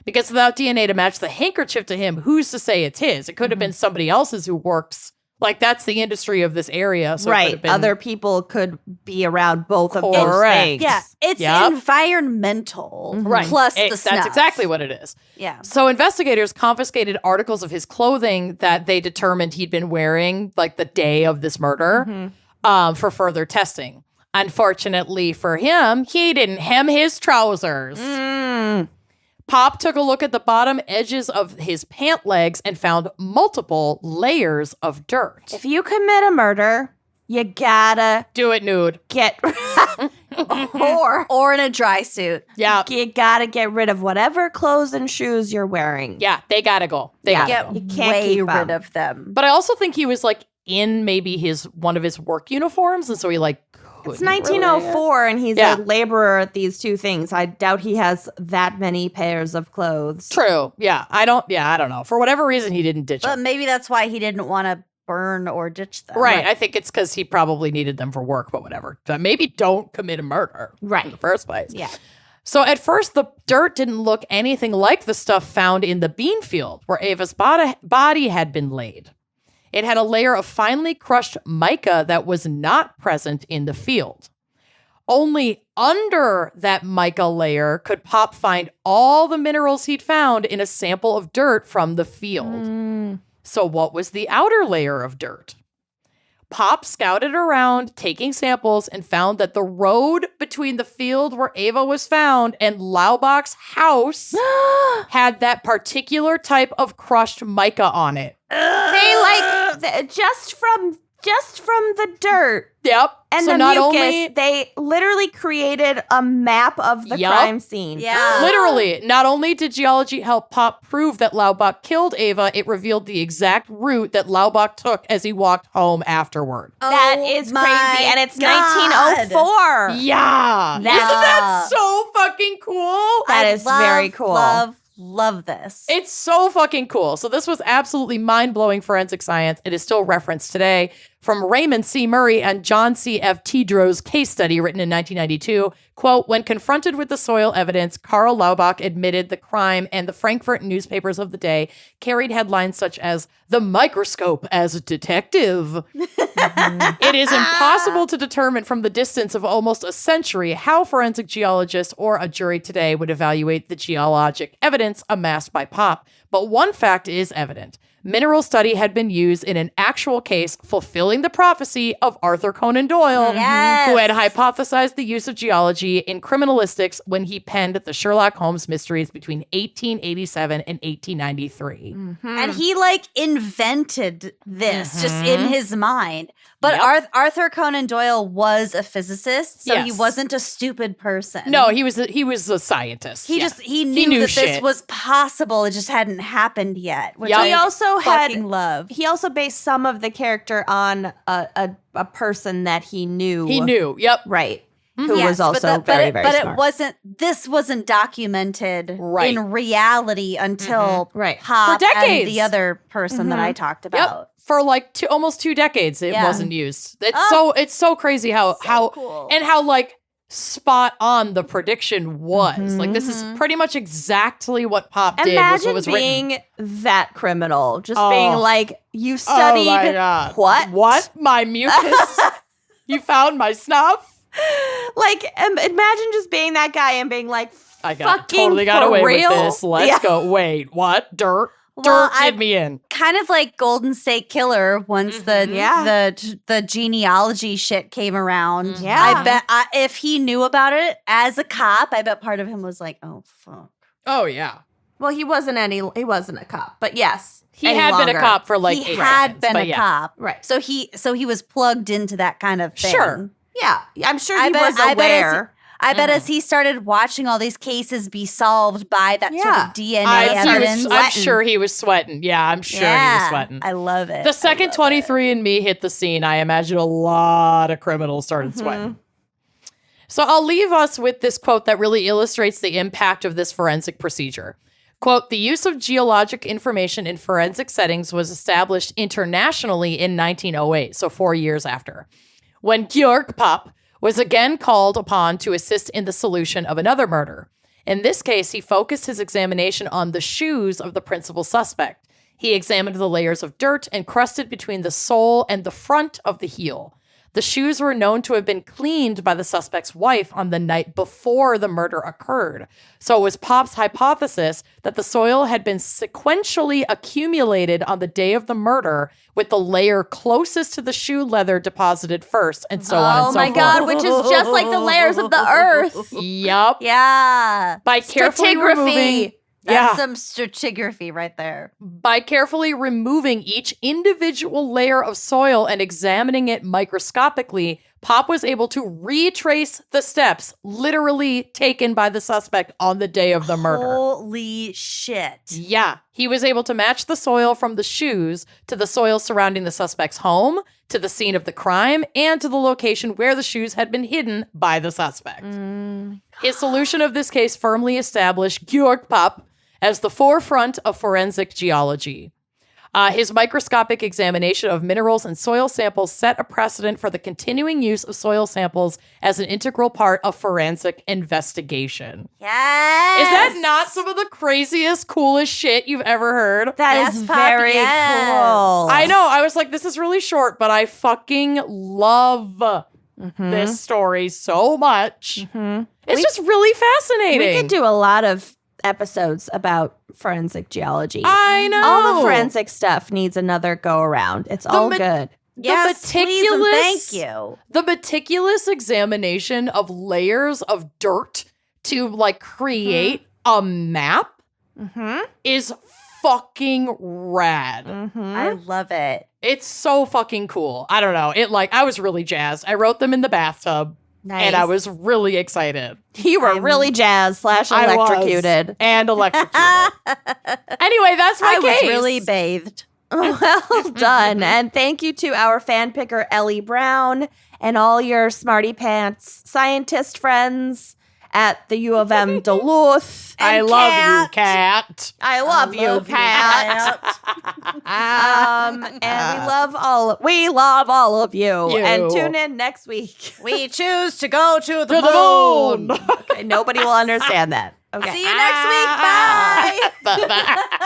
Because without DNA to match the handkerchief to him, who's to say it's his? It could have been somebody else's who works. Like, that's the industry of this area. So right. Other people could be around both of those Correct. things. Yeah, it's environmental. Right. Plus the snuff. That's exactly what it is. Yeah. So investigators confiscated articles of his clothing that they determined he'd been wearing, like, the day of this murder, for further testing. Unfortunately for him, he didn't hem his trousers. Pop took a look at the bottom edges of his pant legs and found multiple layers of dirt. If you commit a murder, you gotta Do it nude. get Or in a dry suit. Yeah. you gotta get rid of whatever clothes and shoes you're wearing. Yeah, they gotta go. They gotta Get go. You can't way keep 'em. rid of them. But I also think he was, like, in maybe one of his work uniforms, and so he, like, It's couldn't 1904 and he's Yeah. a laborer at these two things. I doubt he has that many pairs of clothes. True. Yeah. I don't know. For whatever reason, he didn't ditch But them. maybe that's why he didn't want to burn or ditch them. Right. I think it's because he probably needed them for work, but whatever. But maybe don't commit a murder Right. in the first place. Yeah. So at first, the dirt didn't look anything like the stuff found in the bean field where Ava's body had been laid. It had a layer of finely crushed mica that was not present in the field. Only under that mica layer could Pop find all the minerals he'd found in a sample of dirt from the field. So what was the outer layer of dirt? Pop scouted around, taking samples, and found that the road between the field where Ava was found and Laubach's house had that particular type of crushed mica on it. They just from the dirt Yep. and so the not mucus, only they literally created a map of the Yup. crime scene. Yeah. literally, not only did geology help Pop prove that Laubach killed Ava, it revealed the exact route that Laubach took as he walked home afterward. That Oh is my crazy. And it's God. 1904. Yeah. Isn't that Yeah. so fucking cool? That I is very cool. Love this. It's so fucking cool. So this was absolutely mind-blowing forensic science. It is still referenced today from Raymond C. Murray and John C. F. Tidrow's case study written in 1992. Quote, when confronted with the soil evidence, Karl Laubach admitted the crime, and the Frankfurt newspapers of the day carried headlines such as, "The microscope as a detective." It is impossible to determine from the distance of almost a century how forensic geologists or a jury today would evaluate the geologic evidence amassed by Pop. But one fact is evident. Mineral study had been used in an actual case fulfilling the prophecy of Arthur Conan Doyle, Yes. who had hypothesized the use of geology in criminalistics when he penned the Sherlock Holmes mysteries between 1887 and 1893. And he invented this just in his mind. But Yep. Arthur Conan Doyle was a physicist, so he Yes. wasn't a stupid person. No, he was a scientist. He Yeah. just he knew, knew that this shit. was possible. It just hadn't happened yet. Which Yep. I He also fucking had love. he also based some of the character on a person that he knew. He knew. Yep. Right. Who Yes, was also but very, it, very but smart. this wasn't documented Right. in reality until Right. Pop For decades. and the other person that I talked about. Yep. For almost 2 decades, it Yeah. wasn't used. It's so crazy how cool. and how spot on the prediction was. Like, this is pretty much exactly what Pop did. Imagine was being that criminal. Just Oh. being like, you Oh studied my God. what? What? My mucus? You found my snuff? Like, imagine just being that guy and being like, I fucking got for away real? with this. Let's Yeah. go. Wait, what? Dirt? Well, Dirt did me in. Kind of like Golden State Killer once the genealogy shit came around. Yeah. I bet if he knew about it as a cop, I bet part of him was like, oh, fuck. Oh, yeah. well, he wasn't a cop, but yes. He any had been a longer. cop for like He 8 had seconds, been but a yeah. cop. Right. So he was plugged into that kind of thing. Sure. Yeah. I'm sure I he bet- was I bet it's- aware. I bet as he started watching all these cases be solved by that sort of DNA evidence. I'm sure he was sweating. Yeah, I'm sure he was sweating. I love it. The second 23andMe hit the scene, I imagine a lot of criminals started sweating. So I'll leave us with this quote that really illustrates the impact of this forensic procedure. Quote, the use of geologic information in forensic settings was established internationally in 1908, so 4 years after, when Georg Pop was again called upon to assist in the solution of another murder. In this case, he focused his examination on the shoes of the principal suspect. He examined the layers of dirt encrusted between the sole and the front of the heel. The shoes were known to have been cleaned by the suspect's wife on the night before the murder occurred. So it was Pop's hypothesis that the soil had been sequentially accumulated on the day of the murder, with the layer closest to the shoe leather deposited first, and so on and so forth. Oh my God, which is just like the layers of the earth. Yup. yeah. By carefully Stratigraphy. removing... That's some stratigraphy right there. By carefully removing each individual layer of soil and examining it microscopically, Pop was able to retrace the steps literally taken by the suspect on the day of the murder. Holy shit. Yeah, he was able to match the soil from the shoes to the soil surrounding the suspect's home, to the scene of the crime, and to the location where the shoes had been hidden by the suspect. His solution of this case firmly established Georg Pop as the forefront of forensic geology. His microscopic examination of minerals and soil samples set a precedent for the continuing use of soil samples as an integral part of forensic investigation. Yes. Is that not some of the craziest, coolest shit you've ever heard? That is Yes, Pop, very yes. cool. I know. I was like, this is really short, but I fucking love this story so much. It's just really fascinating. We could do a lot of episodes about forensic geology. I know. All the forensic stuff needs another go around. It's all ma- good. Yes, please and meticulous- thank you. The meticulous examination of layers of dirt to like create a map is fucking rad. I love it. It's so fucking cool. I don't know. I was really jazzed. I wrote them in the bathtub. Nice. And I was really excited. You were really jazzed / I was. electrocuted. And electrocuted. Anyway, that's my I case. was really bathed. Well done. And thank you to our fan picker, Ellie Brown, and all your smarty pants scientist friends at the U of M Duluth. I And love Kat. you, Kat. I love you, Kat. And we love all of you. You. And tune in next week. We choose to go to the To the moon. Okay, nobody will understand that. Okay. See you next week. Bye. Bye-bye.